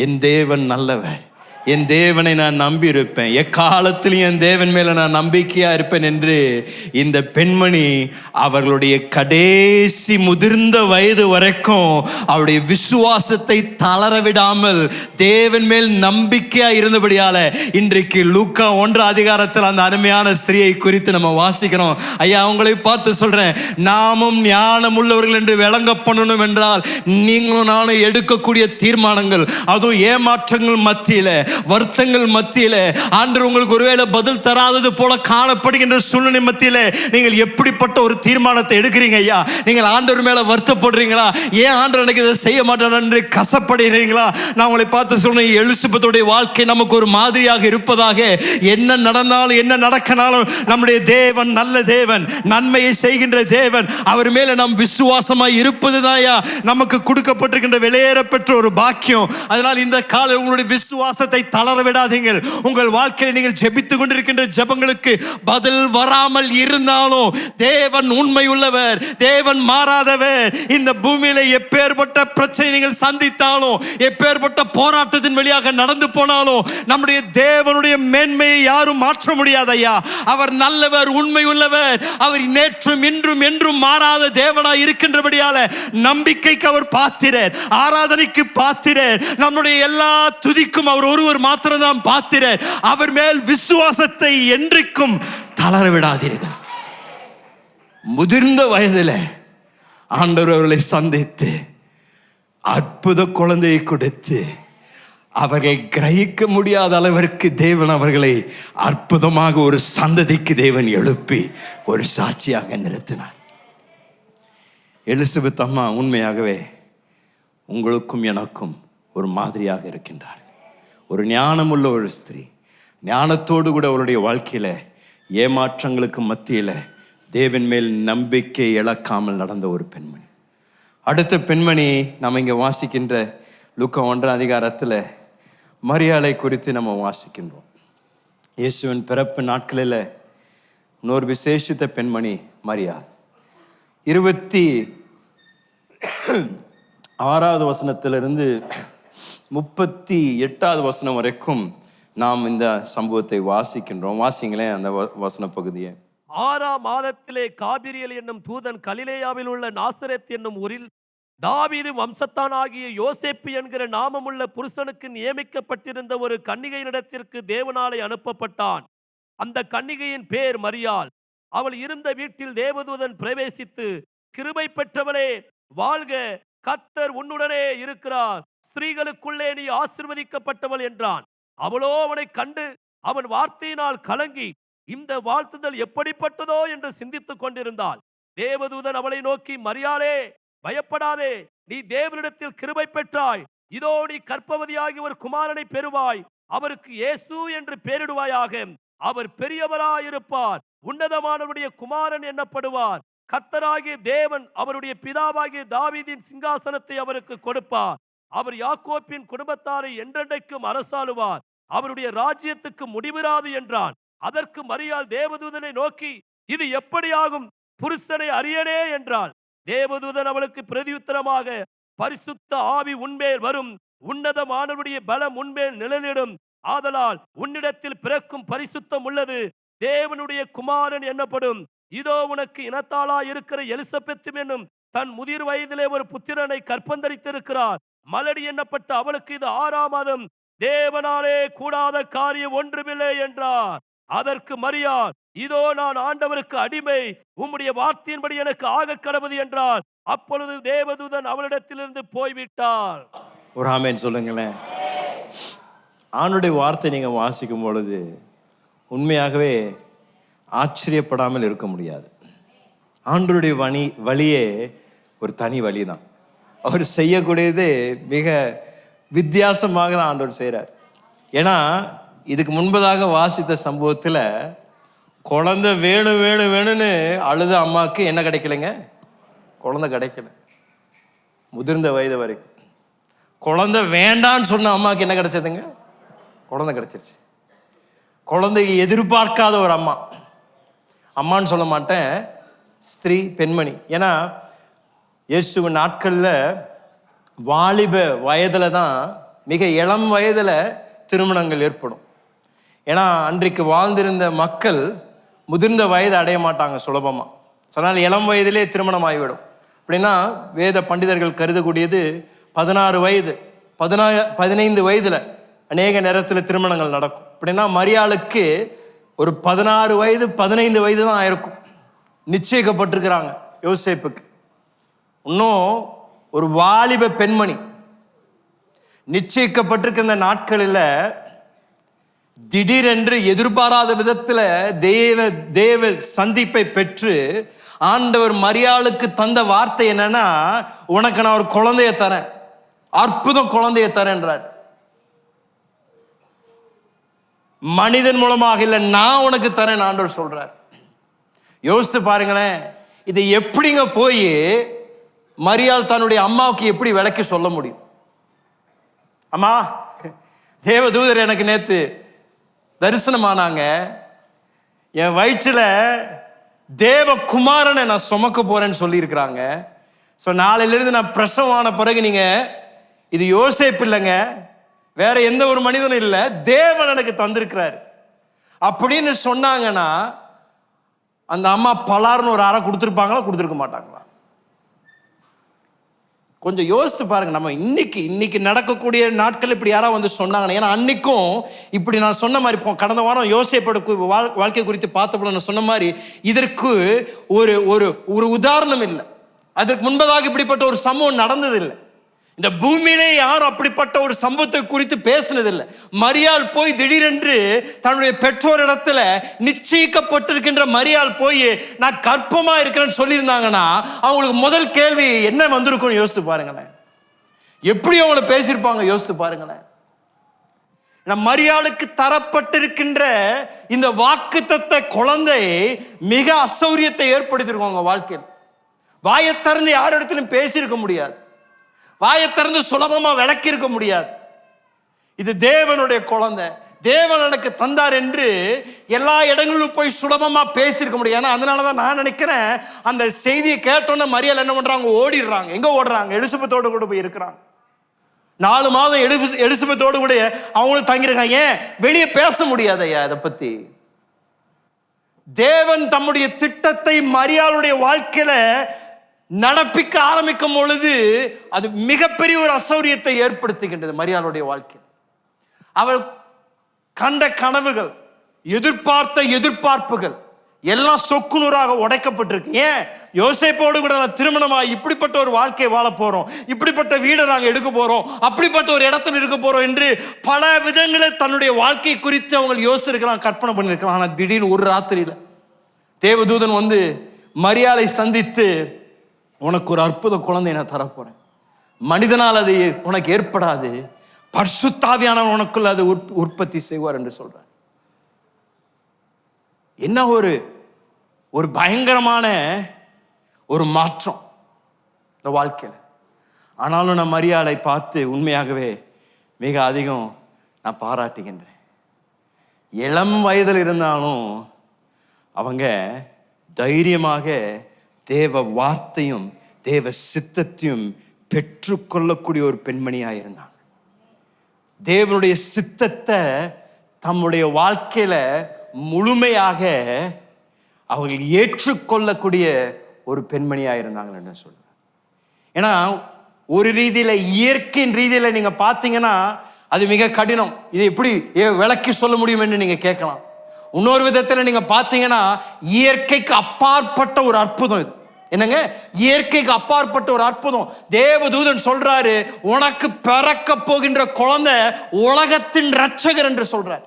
என் தேவன் நல்லவர், என் தேவனை நான் நம்பி இருப்பேன், எக்காலத்திலும் என் தேவன் மேல நான் நம்பிக்கையா இருப்பேன் என்று இந்த பெண்மணி அவர்களுடைய கடைசி முதிர்ந்த வயது வரைக்கும் அவருடைய விசுவாசத்தை தளர விடாமல் தேவன் மேல் நம்பிக்கையா இருந்தபடியால இன்றைக்கு லூக்கா 1 அதிகாரத்தில் அந்த அருமையான ஸ்திரியை குறித்து நம்ம வாசிக்கிறோம். ஐயா, உங்களை பார்த்து சொல்றேன், நாமும் ஞானம் உள்ளவர்கள் என்று விளங்க பண்ணணும் என்றால் நீங்களும் நானும் எடுக்கக்கூடிய தீர்மானங்கள், அதுவும் ஏமாற்றங்கள் மத்தியில, வருத்தங்கள் மத்தியில, ஆண்டவர் உங்களுக்கு ஒருவேளை பதில் தராதது போல காணப்படுகின்ற சூழ்நிலை மத்தியில நீங்கள் எப்படிப்பட்ட ஒரு தீர்மானத்தை எடுக்கிறீங்க ஐயா? நீங்கள் ஆண்டவர் மேல வருத்தப்படுறீங்களா? ஏன் ஆண்டவர் எனக்கு இதை செய்ய மாட்டார் என்று கசப்படுகிறீங்களா? நான் உங்களை பார்த்து சொல்றேன், எலிசபெத்துடைய வாழ்க்கை நமக்கு ஒரு மாதிரியாக இருப்பதாக. என்ன நடந்தாலும் என்ன நடக்கனாலும் நம்முடைய தேவன் நல்ல தேவன், நன்மையை செய்கின்ற தேவன். அவர் மேல நாம் விசுவாசமாய் இருப்பதுதான் நமக்கு கொடுக்கப்பட்டிருக்கின்ற வெளியேறப்பெற்ற ஒரு பாக்கியம். அதனால் இந்த காலை உங்களுடைய விசுவாசத்தை தளர விடாதீங்கள். உங்கள் வாழ்க்கையில் நீங்கள் ஜெபித்துக் கொண்டிருக்கின்ற ஜெபங்களுக்கு பதில் வராமல் இருந்தாலும் தேவன் உண்மை உள்ளவர், தேவன் மாறாதவர். இந்த பூமியில எப்பேற்பட்ட பிரச்சனை நீங்கள் சந்தித்தாலும், எப்பேற்பட்ட போராட்டத்தின் வழியாக நடந்து போனாலும் நம்முடைய தேவனுடைய மேன்மையை யாரும் மாற்ற முடியாது ஐயா. அவர் நல்லவர், உண்மை உள்ளவர். அவர் நேற்றும் இன்றும் என்றும் மாறாத தேவனாய் இருக்கின்றபடியால நம்பிக்கைக்கு அவர் பாத்திரர், ஆராதனைக்கு பாத்திரர், நம்முடைய எல்லா துதிக்கும் அவர் ஒருவர் மாத்திரம்தான் பாத்திரர். அவர் மேல் விசுவாசத்தை என்றைக்கும் தளர விடாதீர்கள். முதிர்ந்த வயதில் ஆண்டவர் அவர்களை சந்தித்து அற்புத குழந்தையை கொடுத்து அவர்கள் கிரகிக்க முடியாத அளவிற்கு தேவன் அவர்களை அற்புதமாக ஒரு சந்ததிக்கு தேவன் எழுப்பி ஒரு சாட்சியாக நிறுத்தினார். எலிசபெத் அம்மா உண்மையாகவே உங்களுக்கும் எனக்கும் ஒரு மாதிரியாக இருக்கின்றார். ஒரு ஞானமுள்ள ஒரு ஸ்திரீ, ஞானத்தோடு கூட அவருடைய வாழ்க்கையில ஏமாற்றங்களுக்கு மத்தியில தேவன் மேல் நம்பிக்கை இழக்காமல் நடந்த ஒரு பெண்மணி. அடுத்த பெண்மணி நம்ம இங்க வாசிக்கின்ற லூக்கா 1 அதிகாரத்தில் மரியாளை குறித்து நம்ம வாசிக்கின்றோம். இயேசுவின் பிறப்பு நாட்களில் இன்னொரு விசேஷித்த பெண்மணி மரியாள். 26வது வசனத்திலிருந்து 38வது வசனம் வரைக்கும் நாம் இந்த சம்பவத்தை வாசிக்கின்றோம். வாசிங்களேன் அந்த வசன பகுதியை. 6ஆம் மாதத்திலே காபிரியல் என்னும் தூதன் கலிலேயாவில் உள்ள நாசரேத் என்னும் ஊரில் தாவீது வம்சத்தானாகிய யோசேப்பு என்கிற நாமமுள்ள புருஷனுக்கு நியமிக்கப்பட்டிருந்த ஒரு கன்னிகையினிடத்திற்கு தேவனாலே அனுப்பப்பட்டான். அந்த கன்னிகையின் பேர் மரியாள். அவள் இருந்த வீட்டில் தேவதூதன் பிரவேசித்து, கிருபை பெற்றவளே வாழ்க, கர்த்தர் உன்னுடனே இருக்கிறார், ஸ்திரீகளுக்குள்ளே நீ ஆசீர்வதிக்கப்பட்டவள் என்றான். அவளோ அவனை கண்டு அவன் வார்த்தையினால் கலங்கி இந்த வாழ்த்துதல் எப்படிப்பட்டதோ என்று சிந்தித்துக் கொண்டிருந்தாள். தேவதூதன் அவளை நோக்கி, மரியாளே பயப்படாதே, நீ தேவனிடத்தில் கிருபை பெற்றாய், இதோ நீ கர்ப்பவதியாகி ஒரு குமாரனை பெறுவாய், அவருக்கு இயேசு என்று பெயரிடுவாயாக. அவர் பெரியவராயிருப்பார், உன்னதமானவருடைய குமாரன் என்னப்படுவார். கர்த்தராகிய தேவன் அவருடைய பிதாவாகிய தாவீதின் சிங்காசனத்தை அவருக்கு கொடுப்பார். அவர் யாக்கோப்பின் குடும்பத்தாரை என்றென்றைக்கும் அரசாளுவார், அவருடைய ராஜ்யத்துக்கு முடிவிராது என்றான். அதற்கு மரியாள் தேவதூதனை நோக்கி, இது எப்படியாகும், புருஷனை அறியனே என்றாள். தேவதூதன் அவளுக்கு பிரதியுத்தரமாக, பரிசுத்த ஆவி உன்மேல் வரும், உன்னதமானவருடைய பலம் உன்மேல் நிழலிடும், ஆதலால் உன்னிடத்தில் பிறக்கும் பரிசுத்தம் உள்ளது தேவனுடைய குமாரன் என்னப்படும். இதோ உனக்கு இனத்தாளா இருக்கிற எலிசபெத்தும் என்னும் தன் முதிர் வயதிலே ஒரு புத்திரனை கற்பந்தரித்திருக்கிறார். மலடி எண்ணப்பட்ட அவளுக்கு இது 6ஆம் மாதம். தேவனாலே கூடாத காரியம் ஒன்றுமில்லை என்றார். அதற்கு மரியாள், இதோ நான் ஆண்டவருக்கு அடிமை, உம்முடைய வார்த்தையின்படி எனக்கு ஆக கடவுது என்றார். அப்பொழுது தேவதூதன் அவளிடத்திலிருந்து போய்விட்டார். ஒரு ஆமென் சொல்லுங்களேன். ஆண்டுடைய வார்த்தை நீங்க வாசிக்கும் பொழுது உண்மையாகவே ஆச்சரியப்படாமல் இருக்க முடியாது. ஆண்டவருடைய வழியே ஒரு தனி வழி தான். அவர் செய்யக்கூடியது மிக வித்தியாசமாக தான் ஆண்டவர் செய்கிறார். ஏன்னா இதுக்கு முன்பதாக வாசித்த சம்பவத்தில் குழந்தை வேணும் வேணும் வேணும்னு அழுத அம்மாவுக்கு என்ன கிடைக்கலைங்க? குழந்தை கிடைக்கல. முதிர்ந்த வயது வரைக்கும். குழந்தை வேண்டான்னு சொன்ன அம்மாவுக்கு என்ன கிடைச்சதுங்க? குழந்தை கிடைச்சிருச்சு. குழந்தைக்கு எதிர்பார்க்காத ஒரு அம்மா, அம்மான்னு சொல்ல மாட்டேன், ஸ்திரீ, பெண்மணி. ஏன்னா இயேசுவின் நாட்களில் வாலிப வயதில் தான், மிக இளம் வயதில் திருமணங்கள் ஏற்படும். ஏன்னா அன்றைக்கு வாழ்ந்திருந்த மக்கள் முதிர்ந்த வயது அடைய மாட்டாங்க சுலபமாக. சொன்னால் இளம் வயதிலே திருமணம் ஆகிவிடும். அப்படின்னா வேத பண்டிதர்கள் கருதக்கூடியது 16 வயது 15 வயதில் அநேக நேரத்தில் திருமணங்கள் நடக்கும். அப்படின்னா மரியாளுக்கு ஒரு 16 வயது 15 வயது தான் ஆயிருக்கும். நிச்சயிக்கப்பட்டிருக்கிறாங்க யோசேப்புக்கு. இன்னும் ஒரு வாலிப பெண்மணி நிச்சயிக்கப்பட்டிருக்கிற நாட்களில் திடீரென்று எதிர்பாராத விதத்தில் தேவ சந்திப்பை பெற்று ஆண்டவர் மரியாளுக்கு தந்த வார்த்தை என்னன்னா, உனக்கு நான் ஒரு குழந்தைய தரேன், அற்புதம் குழந்தைய தரேன்றார். மனிதன் மூலமாக இல்லை, நான் உனக்கு தரேன் ஆண்டவர் சொல்றார். யோசித்து பாருங்களேன், இதை எப்படிங்க போய் மரியாள் தன்னுடைய அம்மாவுக்கு எப்படி விளக்கி சொல்ல முடியும்? அம்மா, தேவதூதர் எனக்கு நேத்து தரிசனமானாங்க, என் வயிற்றுல தேவகுமாரனை நான் சுமக்க போறேன்னு சொல்லியிருக்கிறாங்க. ஸோ நாளையிலிருந்து நான் பிரசவமான பிறகு நீங்க, இது யோசேப்பு இல்லைங்க, வேற எந்த ஒரு மனிதனும் இல்லை, தேவன் எனக்கு தந்திருக்கிறார் அப்படின்னு சொன்னாங்கன்னா அந்த அம்மா பலார்னு ஒரு அறை கொடுத்துருப்பாங்களா, கொடுத்துருக்க மாட்டாங்களா? கொஞ்சம் யோசித்து பாருங்க. நம்ம இன்னைக்கு நடக்கக்கூடிய நாட்கள் இப்படி யாராவது வந்து சொன்னாங்கன்னா, ஏன்னா அன்னைக்கும் இப்படி நான் சொன்ன மாதிரி கடந்த வாரம் யோசேப்போட வாழ்க்கை குறித்து பார்த்தப்போ நான் சொன்ன மாதிரி இதற்கு ஒரு ஒரு உதாரணம் இல்லை. அதற்கு முன்பதாக இப்படிப்பட்ட ஒரு சம்பவம் நடந்ததில்லை. இந்த பூமியிலே யாரும் அப்படிப்பட்ட ஒரு சம்பவத்தை குறித்து பேசினதில்லை. மரியாள் போய் திடீரென்று தன்னுடைய பெற்றோரிடத்துல நிச்சயிக்கப்பட்டிருக்கின்ற மரியாள் போய் நான் கர்ப்பமா இருக்கிறேன்னு சொல்லியிருந்தாங்கன்னா அவங்களுக்கு முதல் கேள்வி என்ன வந்திருக்கும்னு யோசித்து பாருங்களேன். எப்படி அவங்கள பேசியிருப்பாங்க யோசித்து பாருங்களேன். மரியாளுக்கு தரப்பட்டிருக்கின்ற இந்த வாக்குத்தத்த குழந்தை மிக அசௌரியத்தை ஏற்படுத்தியிருக்கோங்க வாழ்க்கையில். வாயை திறந்து யார் இடத்திலும் பேசியிருக்க முடியாது, வாயை திறந்து சுலபமா விளக்கி இருக்க முடியாது. இது தேவனுடைய குழந்தை, தேவன் எனக்கு தந்தார் என்று எல்லா இடங்களிலும் போய் சுலபமா பேசியிருக்க முடியாது. ஏன்னா அதனாலதான் நான் நினைக்கிறேன், அந்த செய்தியை கேட்டோன்னே மரியாள் என்ன பண்றாங்க, ஓடிடுறாங்க. எங்க ஓடுறாங்க? எலிசபெத்தோடு கூட போய் இருக்கிறாங்க. 4 மாதம் எலிசபெத்தோடு கூட அவங்களும் தங்கியிருக்காங்க. ஏன் வெளியே பேச முடியாது ஐயா இதை பத்தி? தேவன் தம்முடைய திட்டத்தை மரியாளுடைய வாழ்க்கையில நடப்பிக்க ஆரம்பிக்கும் பொழுது அது மிகப்பெரிய ஒரு அசௌரியத்தை ஏற்படுத்துகின்றது மரியாளுடைய வாழ்க்கை. அவள் கண்ட கனவுகள், எதிர்பார்த்த எதிர்பார்ப்புகள் எல்லாம் சொக்குநூறாக உடைக்கப்பட்டிருக்கு. ஏன்? யோசேப்போடு கூட நான் திருமணமாகி இப்படிப்பட்ட ஒரு வாழ்க்கையை வாழ போறோம், இப்படிப்பட்ட வீடை நாங்கள் எடுக்க போறோம், அப்படிப்பட்ட ஒரு இடத்துல இருக்க போறோம் என்று பல விதங்களில் தன்னுடைய வாழ்க்கை குறித்து அவங்க யோசிச்சிருக்கலாம், கற்பனை பண்ணிருக்கலாம். ஆனால் திடீர்னு ஒரு ராத்திரியில தேவதூதன் வந்து மரியாளை சந்தித்து, உனக்கு ஒரு அற்புத குழந்தை நான் தரப்போறேன், மனிதனால் அது உனக்கு ஏற்படாது, பரிசுத்தாவியானவர் உனக்குள்ள அது உற்பத்தி செய்வார் என்று சொல்றார். என்ன ஒரு பயங்கரமான ஒரு மாற்றம் இந்த வாழ்க்கையில. ஆனாலும் நான் மரியாளை பார்த்து உண்மையாகவே மிக அதிகம் நான் பாராட்டுகின்றேன். இளம் வயதில் இருந்தாலும் அவங்க தைரியமாக தேவ வார்த்தையும் தேவ சித்தத்தையும் பெற்றுக்கொள்ளக்கூடிய ஒரு பெண்மணியாக இருந்தாங்க. தேவனுடைய சித்தத்தை தம்முடைய வாழ்க்கையில முழுமையாக அவர்கள் ஏற்றுக்கொள்ளக்கூடிய ஒரு பெண்மணியாக இருந்தாங்க என்று சொல்லுவேன். ஏன்னா ஒரு ரீதியில, இயற்கையின் ரீதியில நீங்க பார்த்தீங்கன்னா அது மிக கடினம். இது எப்படி விளக்கி சொல்ல முடியும் என்று நீங்க கேட்கலாம். இன்னொரு விதத்துல நீங்க பார்த்தீங்கன்னா இயற்கைக்கு அப்பாற்பட்ட ஒரு அற்புதம் இது. என்னங்க? இயற்கைக்கு அப்பாற்பட்ட ஒரு அற்புதம். தேவதூதன் சொல்றாரு, உனக்கு பிறக்க போகின்ற குழந்தை உலகத்தின் இரட்சகர் என்று சொல்றார்.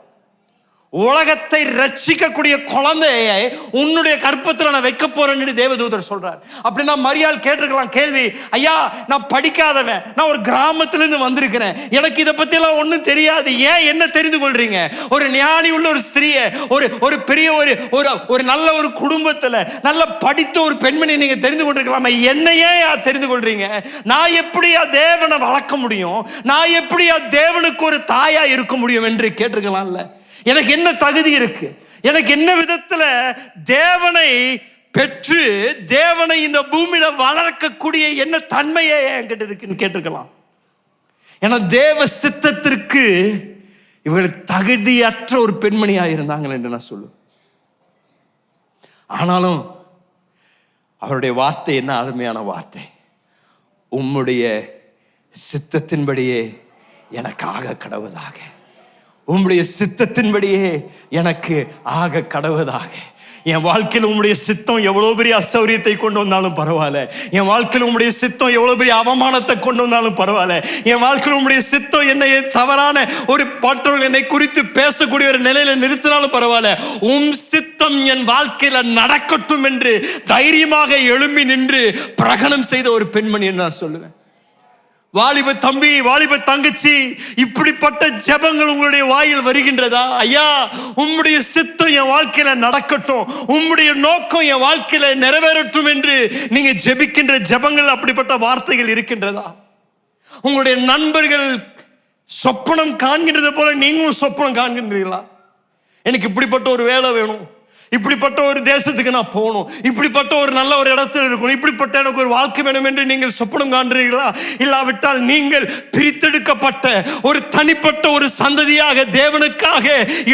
உலகத்தை ரட்சிக்கக்கூடிய குழந்தையை உன்னுடைய கற்பத்தில் நான் வைக்க போறேன்னு தேவதூதர் சொல்றார். அப்படின்னா மரியாள் கேட்டிருக்கலாம் கேள்வி, ஐயா நான் படிக்காதவன், நான் ஒரு கிராமத்திலிருந்து வந்திருக்கிறேன், எனக்கு இதை பத்தி எல்லாம் ஒன்றும் தெரியாது, ஏன் என்ன தெரிந்து கொள்றீங்க? ஒரு ஞானி உள்ள ஒரு ஸ்திரீயை, ஒரு பெரிய ஒரு நல்ல ஒரு குடும்பத்துல நல்ல படித்த ஒரு பெண்மணி நீங்க தெரிந்து கொண்டிருக்கலாமே, என்னையே தெரிந்து கொள்றீங்க? நான் எப்படியா தேவனை வளர்க்க முடியும்? நான் எப்படியா தேவனுக்கு ஒரு தாயா இருக்க முடியும் என்று கேட்டிருக்கலாம்ல. எனக்கு என்ன தகுதி இருக்கு? எனக்கு என்ன விதத்துல தேவனை பெற்று தேவனை இந்த பூமியில வளர்க்கக்கூடிய என்ன தன்மையே என்கிட்ட இருக்குன்னு கேட்டிருக்கலாம். ஏன்னா தேவ சித்தத்திற்கு இவர்கள் தகுதியற்ற ஒரு பெண்மணியா இருந்தாங்க என்று நான் சொல்லுவேன். ஆனாலும் அவருடைய வார்த்தை என்ன அருமையான வார்த்தை, உம்முடைய சித்தத்தின்படியே எனக்கு ஆக கடவுதாக, உம்முடைய சித்தத்தின்படியே எனக்கு ஆக கடவுதாக. என் வாழ்க்கையில் உம்முடைய சித்தம் எவ்வளவு பெரிய அசௌரியத்தை கொண்டு வந்தாலும் பரவாயில்ல, என் வாழ்க்கையில் உம்முடைய சித்தம் எவ்வளவு பெரிய அவமானத்தை கொண்டு வந்தாலும் பரவாயில்ல, என் வாழ்க்கையில் உம்முடைய சித்தம் என்னை தவறான ஒரு மற்றவர்கள் என்னை குறித்து பேசக்கூடிய ஒரு நிலையில நிறுத்தினாலும் பரவாயில்ல, உம் சித்தம் என் வாழ்க்கையில நடக்கட்டும் என்று தைரியமாக எழும்பி நின்று பிரகடனம் செய்த ஒரு பெண்மணி என்று நான் சொல்லுவேன். வாலிப தம்பி, வாலிப தங்கச்சி, இப்படிப்பட்ட ஜெபங்கள் உங்களுடைய வாயில் வருகின்றதா? ஐயா உம்முடைய சித்தம் என் வாழ்க்கையில நடக்கட்டும், உம்முடைய நோக்கம் என் வாழ்க்கையில நிறைவேறட்டும் என்று நீங்க ஜெபிக்கின்ற ஜெபங்கள், அப்படிப்பட்ட வார்த்தைகள் இருக்கின்றதா? உங்களுடைய நண்பர்கள் சொப்பனம் காண்கின்றது போல நீங்களும் சொப்பனம் காண்கின்றீர்களா? எனக்கு இப்படிப்பட்ட ஒரு வேலை வேணும், இப்படிப்பட்ட ஒரு தேசத்துக்கு நான் போகணும், இப்படிப்பட்ட ஒரு நல்ல ஒரு இடத்துல இருக்கணும், இப்படிப்பட்ட எனக்கு ஒரு வாழ்க்கை வேணும் என்று நீங்கள் சொப்பனம் காண்கிறீர்களா? இல்லாவிட்டால் நீங்கள் பிரித்தெடுக்கப்பட்ட ஒரு தனிப்பட்ட ஒரு சந்ததியாக தேவனுக்காக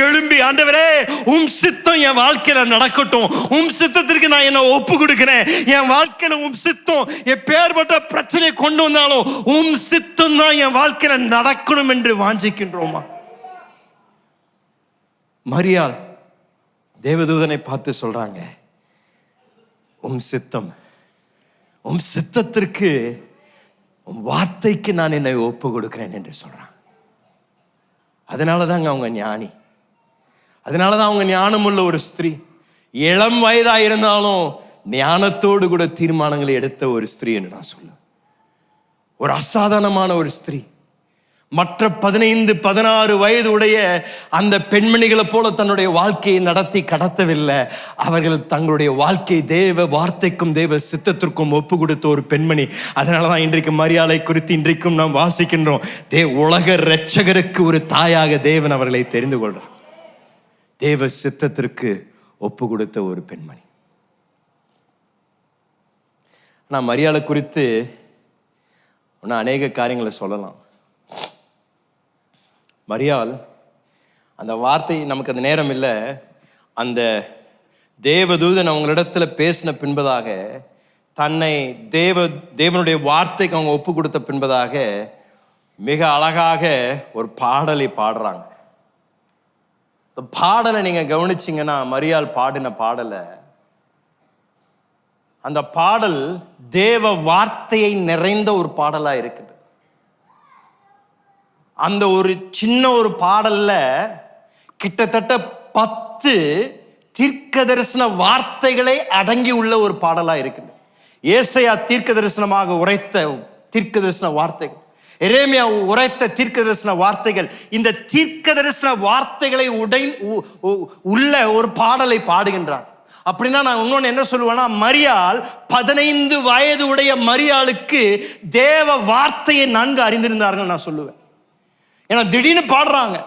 எழும்பி, ஆண்டவரே உம் சித்தம் என் வாழ்க்கையில நடக்கட்டும், உம் சித்தத்திற்கு நான் என்ன ஒப்பு கொடுக்கிறேன், என் வாழ்க்கையில உம் சித்தம் எப்பேற்பட்ட பிரச்சனை கொண்டு வந்தாலும் உம் சித்தம் தான் என் வாழ்க்கையில நடக்கணும் என்று வாஞ்சிக்கின்றோமா? மரியாள் தேவதூதனை பார்த்து சொல்றாங்க, உம் சித்தம், உம் சித்தத்திற்கு உம் வார்த்தைக்கு நான் என்னை ஒப்பு கொடுக்கிறேன் என்று சொல்றாங்க. அதனாலதாங்க அவங்க ஞானி, அதனாலதான் அவங்க ஞானமுள்ள ஒரு ஸ்திரீ. இளம் வயதா இருந்தாலும் ஞானத்தோடு கூட தீர்மானங்களை எடுத்த ஒரு ஸ்திரீ என்று நான் சொல்லுவேன். ஒரு அசாதாரணமான ஒரு ஸ்திரீ. மற்ற 15-16 வயது உடைய அந்த பெண்மணிகளை போல தன்னுடைய வாழ்க்கையை நடத்தி கடத்தவில்லை. அவர்கள் தங்களுடைய வாழ்க்கை தேவ வார்த்தைக்கும் தேவ சித்தத்திற்கும் ஒப்பு கொடுத்த ஒரு பெண்மணி. அதனாலதான் இன்றைக்கு மரியாதை குறித்து இன்றைக்கும் நாம் வாசிக்கின்றோம். உலக இரட்சகருக்கு ஒரு தாயாக தேவன் அவர்களை தெரிந்து கொள்றார். தேவ சித்தத்திற்கு ஒப்பு கொடுத்த ஒரு பெண்மணி. நான் மரியாதை குறித்து இன்னும் அநேக காரியங்களை சொல்லலாம். மரியாள் அந்த வார்த்தை, நமக்கு அந்த நேரம் இல்லை, அந்த தேவதூதன் அவங்களிடத்துல பேசின பின்பதாக, தன்னை தேவனுடைய வார்த்தைக்கு அவங்க ஒப்பு கொடுத்த பின்பதாக மிக அழகாக ஒரு பாடலை பாடுறாங்க. இந்த பாடலை நீங்க கவனிச்சிங்கன்னா, மரியாள் பாடின பாடலை, அந்த பாடல் தேவ வார்த்தையை நிறைந்த ஒரு பாடலா இருக்குது. அந்த ஒரு சின்ன ஒரு பாடல்ல கிட்டத்தட்ட 10 தீர்க்க தரிசன வார்த்தைகளை அடங்கி உள்ள ஒரு பாடலா இருக்குது. ஏசாயா தீர்க்க தரிசனமாக உரைத்த தீர்க்க தரிசன வார்த்தைகள், எரேமியா உரைத்த தீர்க்க தரிசன வார்த்தைகள், இந்த தீர்க்க தரிசன வார்த்தைகளை உள்ள ஒரு பாடலை பாடுகின்றார். அப்படின்னா நான் இன்னொன்னு என்ன சொல்லுவேன்னா, மரியாள் 15 வயது உடைய மரியாளுக்கு தேவ வார்த்தையை நன்கு அறிந்திருந்தார்கள் நான் சொல்லுவேன். ஏன்னா திடீர்னு பாடுறாங்க,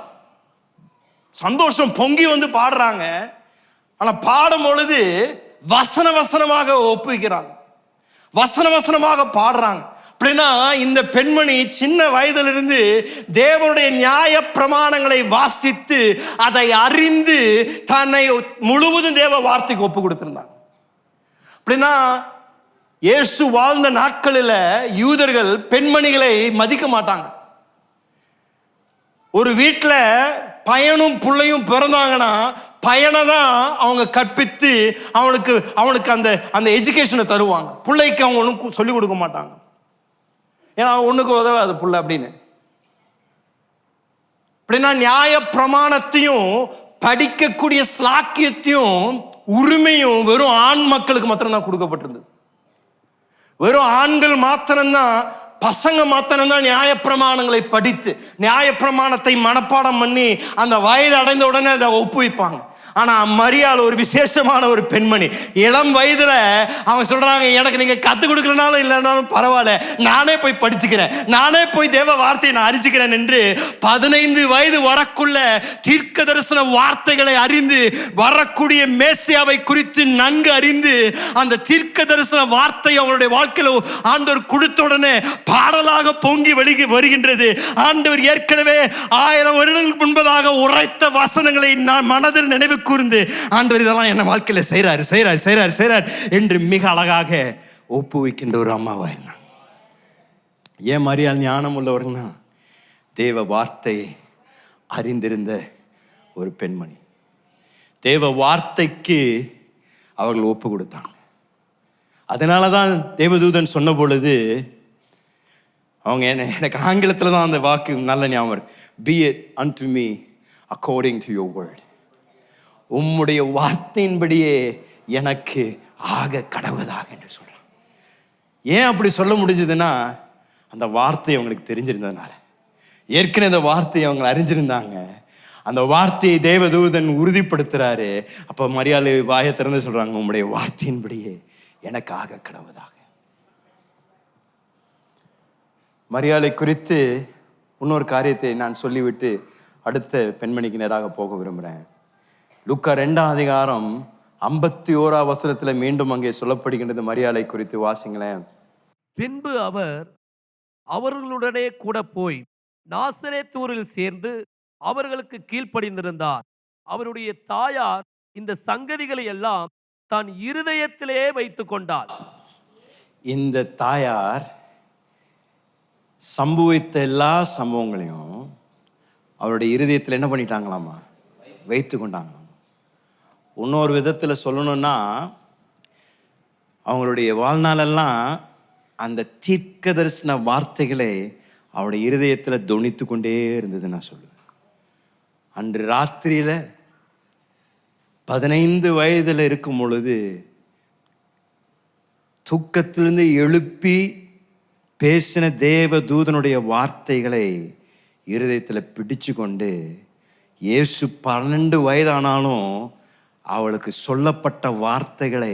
சந்தோஷம் பொங்கி வந்து பாடுறாங்க. ஆனா பாடும் பொழுது வசனமாக ஒப்புவிக்கிறாங்க, வசனமாக பாடுறாங்க. அப்படின்னா இந்த பெண்மணி சின்ன வயதிலிருந்து தேவனுடைய நியாய பிரமாணங்களை வாசித்து அதை அறிந்து தன்னை முழுவதும் தேவ வார்த்தைக்கு ஒப்பு கொடுத்திருந்தாங்க. அப்படின்னா இயேசு வாழ்ந்த நாட்களில் யூதர்கள் பெண்மணிகளை மதிக்க மாட்டாங்க. ஒரு வீட்டில் பையனும் பிள்ளையும் பிறந்தாங்கன்னா பையனை தான் அவங்க கற்பித்து அவனுக்கு அந்த எஜுகேஷனை தருவாங்க. பிள்ளைக்கு அவங்க ஒன்றும் சொல்லிக் கொடுக்க மாட்டாங்க. ஏன்னா ஒன்றுக்கு உதவாது புள்ள அப்படின்னு. அப்படின்னா நியாய பிரமாணத்தையும் படிக்கக்கூடிய ஸ்லாக்கியத்தையும் உரிமையும் வெறும் ஆண் மக்களுக்கு மாத்திரம்தான் கொடுக்கப்பட்டிருந்தது. வெறும் ஆண்கள் மாத்திரம்தான், பசங்க மாத்திரம்தான் நியாயப்பிரமாணங்களை படித்து நியாயப்பிரமாணத்தை மனப்பாடம் பண்ணி அந்த வயது அடைந்த உடனே அதை ஒப்புவிப்பாங்க. ஆனா மரியாள் ஒரு விசேஷமான ஒரு பெண்மணி. இளம் வயதுல அவங்க சொல்றாங்க, எனக்கு நீங்க கத்துக் கொடுக்கலனாலும் இல்லைனாலும் பரவாயில்ல, நானே போய் படிச்சுக்கிறேன், நானே போய் தேவ வார்த்தையை நான் அறிஞ்சுக்கிறேன் என்று 15 வயது வரக்குள்ள தீர்க்க தரிசன வார்த்தைகளை அறிந்து வரக்கூடிய மேசியாவை குறித்து நன்கு அறிந்து அந்த தீர்க்க தரிசன வார்த்தை அவங்களுடைய வாழ்க்கையில ஆண்டவர் கொடுத்த உடனே பாடலாக பொங்கி வருகின்றது. ஆண்டவர் ஏற்கனவே 1000 வருடங்களுக்கு முன்பதாக உரைத்த வசனங்களை நான் மனதில் நினைவு கூர்ந்து, ஆண்டவர் இதெல்லாம் என்ன வாழ்க்கையில செய்றார் என்று மிக அழகாக ஒப்புவிக்கின்ற ஒரு அம்மாவா இருந்தாங்க. ஏன் மரியாள் ஞானம் உள்ளவர்னா தேவ வார்த்தையை அறிந்திருந்த ஒரு பெண்மணி. தேவ வார்த்தைக்கு அவர்கள் ஒப்பு கொடுத்தாங்க. அதனாலதான் தேவதூதன் சொன்ன பொழுது அவங்க எனக்கு ஆங்கிலத்தில் தான் அந்த வாக்கு நல்ல ஞாபகம் இருக்கு. Be it unto me according to your word. உம்முடைய வார்த்தையின்படியே எனக்கு ஆக கடவுதாக என்று சொல்றான். ஏன் அப்படி சொல்ல முடிஞ்சதுன்னா அந்த வார்த்தை அவங்களுக்கு தெரிஞ்சிருந்ததுனால. ஏற்கனவே அந்த வார்த்தையை அவங்க அறிஞ்சிருந்தாங்க. அந்த வார்த்தையை தேவதூதன் உறுதிப்படுத்துறாரு. அப்ப மரியாதை வாயை திறந்து சொல்றாங்க, உம்முடைய வார்த்தையின்படியே எனக்கு ஆக கடவுதாக. மரியாதை குறித்து இன்னொரு காரியத்தை நான் சொல்லிவிட்டு அடுத்த பெண்மணிக்கு நேராக போக விரும்புகிறேன். லூக்கா 2ஆம் அதிகாரம் 51ஆம் வசனத்தில் மீண்டும் அங்கே சொல்லப்படுகின்றது. மரியாதை குறித்து வாசிங்களேன். பின்பு அவர் அவர்களுடனே கூட போய் நாசரேத்தூரில் சேர்ந்து அவர்களுக்கு கீழ்ப்படிந்திருந்தார். அவருடைய தாயார் இந்த சங்கதிகளை எல்லாம் தான் இருதயத்திலே வைத்துக் கொண்டார். இந்த தாயார் சம்பவித்த எல்லா சம்பவங்களையும் அவருடைய இருதயத்தில் என்ன பண்ணிட்டாங்களாமா? வைத்து கொண்டாங்க. இன்னொரு விதத்தில் சொல்லணும்னா அவங்களுடைய வாழ்நாளெல்லாம் அந்த தீர்க்க தரிசன வார்த்தைகளை அவருடைய இருதயத்தில் தொனித்து கொண்டே இருந்தது நான் சொல்லுவேன். அன்று ராத்திரியில் 15 வயதில் இருக்கும் பொழுது தூக்கத்திலிருந்து எழுப்பி பேசின தேவ தூதனுடைய வார்த்தைகளை இருதயத்தில் பிடிச்சு கொண்டு இயேசு 12 வயதானாலும் அவளுக்கு சொல்லப்பட்ட வார்த்தைகளை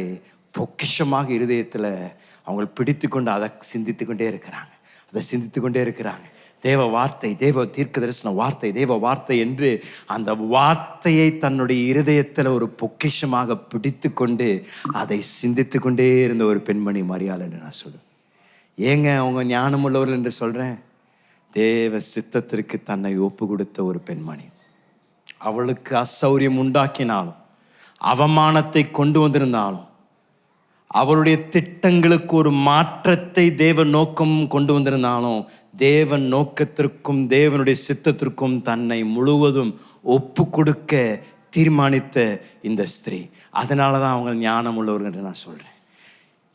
பொக்கிஷமாக இருதயத்தில் அவங்க பிடித்து கொண்டு அதை சிந்தித்து கொண்டே இருக்கிறாங்க. தேவ வார்த்தை, தேவ தீர்க்க தரிசன வார்த்தை, தேவ வார்த்தை என்று அந்த வார்த்தையை தன்னுடைய இருதயத்தில் ஒரு பொக்கிஷமாக பிடித்து கொண்டு அதை சிந்தித்து கொண்டே இருந்த ஒரு பெண்மணி மரியாள் என்று நான் சொல்லுவேன். ஏங்க அவங்க ஞானம் உள்ளவர்கள் என்று சொல்கிறேன்? தேவ சித்தத்திற்கு தன்னை ஒப்பு கொடுத்த ஒரு பெண்மணி. அவளுக்கு அசௌரியம் உண்டாக்கினாலும், அவமானத்தை கொண்டு வந்திருந்தாலும், அவருடைய திட்டங்களுக்கு ஒரு மாற்றத்தை தேவ நோக்கம் கொண்டு வந்திருந்தாலும், தேவன் நோக்கத்திற்கும் தேவனுடைய சித்தத்திற்கும் தன்னை முழுவதும் ஒப்பு கொடுக்க தீர்மானித்த இந்த ஸ்திரீ. அதனால தான் அவங்க ஞானம் உள்ளவர்கள் என்று நான் சொல்கிறேன்.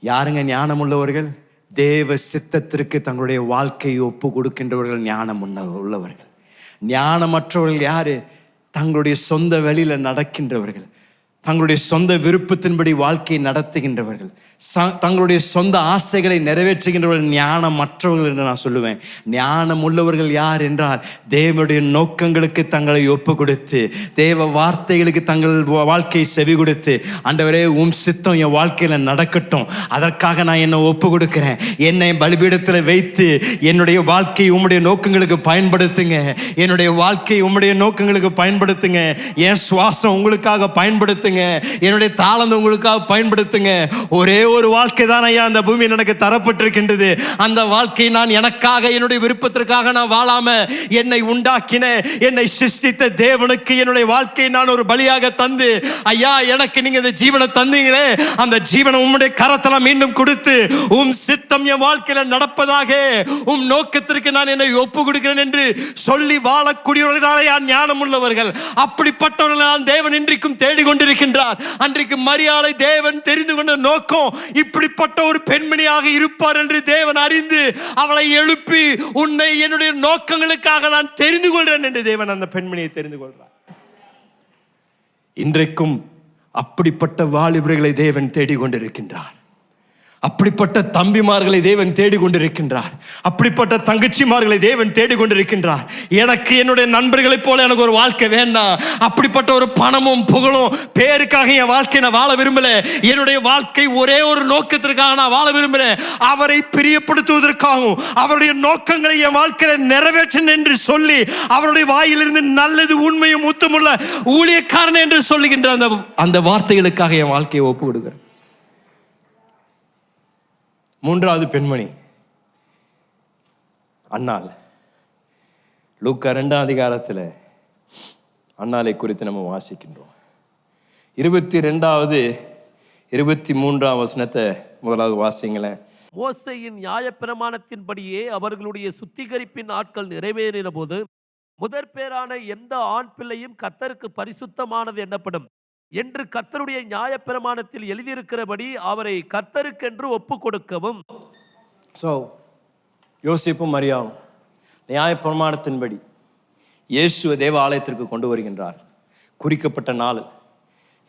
யாருங்க ஞானம் உள்ளவர்கள்? தேவ சித்தத்திற்கு தங்களுடைய வாழ்க்கையை ஒப்பு கொடுக்கின்றவர்கள் ஞானம் உள்ளவர்கள். ஞானமற்றவர்கள் யாரு? தங்களுடைய சொந்த வழியில் நடக்கின்றவர்கள், தங்களுடைய சொந்த விருப்பத்தின்படி வாழ்க்கையை நடத்துகின்றவர்கள், தங்களுடைய சொந்த ஆசைகளை நிறைவேற்றுகின்றவர்கள் ஞானமற்றவர்கள் என்று நான் சொல்லுவேன். ஞானம் உள்ளவர்கள் யார் என்றால், தேவனுடைய நோக்கங்களுக்கு தங்களை ஒப்பு கொடுத்து, தேவ வார்த்தைகளுக்கு தங்கள் வாழ்க்கையை செவி கொடுத்து, ஆண்டவரே உம் சித்தம் என் வாழ்க்கையில் நடக்கட்டும், அதற்காக நான் என்னை ஒப்பு கொடுக்கிறேன், என்னை பலிபீடத்தில் வைத்து என்னுடைய வாழ்க்கையை உம்முடைய நோக்கங்களுக்கு பயன்படுத்துங்க, என்னுடைய வாழ்க்கையை உம்முடைய நோக்கங்களுக்கு பயன்படுத்துங்க, என் சுவாசம் உங்களுக்காக பயன்படுத்துங்க, பயன்படுத்துங்க, என்னுடைய தாளந்து உங்களுக்காக பயன்படுத்துங்க. ஒரே ஒரு வாழ்க்கை தான் ஐயா அந்த பூமியில் எனக்கு தரப்பட்டிருக்கின்றது. அந்த வாழ்க்கையை நான் எனக்காக என்னுடைய விருப்பத்திற்காக நான் வாழாம என்னை உண்டாக்கின என்னை சிருஷ்டித்த தேவனுக்கு என்னுடைய வாழ்க்கையை நான் ஒரு பலியாக தந்து, ஐயா எனக்கு நீங்க இந்த ஜீவனை தந்தீங்களே, அந்த ஜீவனை உம்முடைய கரத்துல மீண்டும் கொடுத்து உம் சித்தம் என் வாழ்க்கையில நடப்பதாக உம் நோக்கத்திற்கு நான் என்னை ஒப்பு கொடுக்கிறேன் என்று சொல்லி வாழக்கூடியவர்கள் தான் ஞானம் உள்ளவர்கள். அப்படிப்பட்டவர்கள் தான் தேவன் இன்றைக்கும் தேடிக்கொண்டிருக்கின்றார். அன்றைக்கு மரியாதை தேவன் தெரிந்து கொண்ட நோக்கம் இப்படிப்பட்ட ஒரு பெண்மணியாக இருப்பார் என்று தேவன் அறிந்து அவளை எழுப்பி உன்னை என்னுடைய நோக்கங்களுக்காக நான் தெரிந்து கொள்றேன் என்று தேவன் அந்த பெண்மணியை தெரிந்து கொள்றார். இன்றைக்கும் அப்படிப்பட்ட வாலிபர்களை தேவன் தேடிக்கொண்டிருக்கின்றார். அப்படிப்பட்ட தம்பிமார்களை தேவன் தேடிக்கொண்டிருக்கின்றார். அப்படிப்பட்ட தங்கச்சிமார்களை தேவன் தேடிக்கொண்டிருக்கின்றார். எனக்கு என்னுடைய நண்பர்களைப் போல எனக்கு ஒரு வாழ்க்கை வேண்டாம். அப்படிப்பட்ட ஒரு பணமும் புகழும் பேருக்காக என் வாழ்க்கையை நான் வாழ விரும்பல. என்னுடைய வாழ்க்கை ஒரே ஒரு நோக்கத்திற்காக நான் வாழ விரும்புகிறேன். அவரை பிரியப்படுத்துவதற்காகவும் அவருடைய நோக்கங்களை என் வாழ்க்கையில நிறைவேற்றணும் என்று சொல்லி அவருடைய வாயிலிருந்து நல்லது உண்மையும் உத்தமுள்ள ஊழியக்காரன் என்று சொல்லுகின்ற அந்த வார்த்தைகளுக்காக என் வாழ்க்கையை ஒப்பு கொடுக்கிறேன். மூன்றாவது பெண்மணி அன்னாள். லூக்கா 2ஆம் அதிகாரத்தில் அன்னாளை குறித்து நம்ம வாசிக்கின்றோம். 22வது 23ஆம் வசனத்தை முதலாவது வாசிங்களேன். மோசேயின் நியாயப்பிரமாணத்தின்படியே அவர்களுடைய சுத்திகரிப்பின் நாட்கள் நிறைவேறின போது முதற் பேரான எந்த ஆண் பிள்ளையும் கர்த்தருக்கு பரிசுத்தமானது எண்ணப்படும் என்று கர்த்தருடைய நியாயப்பிரமாணத்தில் எழுதியிருக்கிறபடி அவரை கர்த்தருக்கென்று ஒப்பு கொடுக்கவும். யோசேப்பும் மரியாவும் நியாயப்பிரமாணத்தின்படி இயேசுவை தேவ ஆலயத்திற்கு கொண்டு வருகின்றார். குறிக்கப்பட்ட நாள்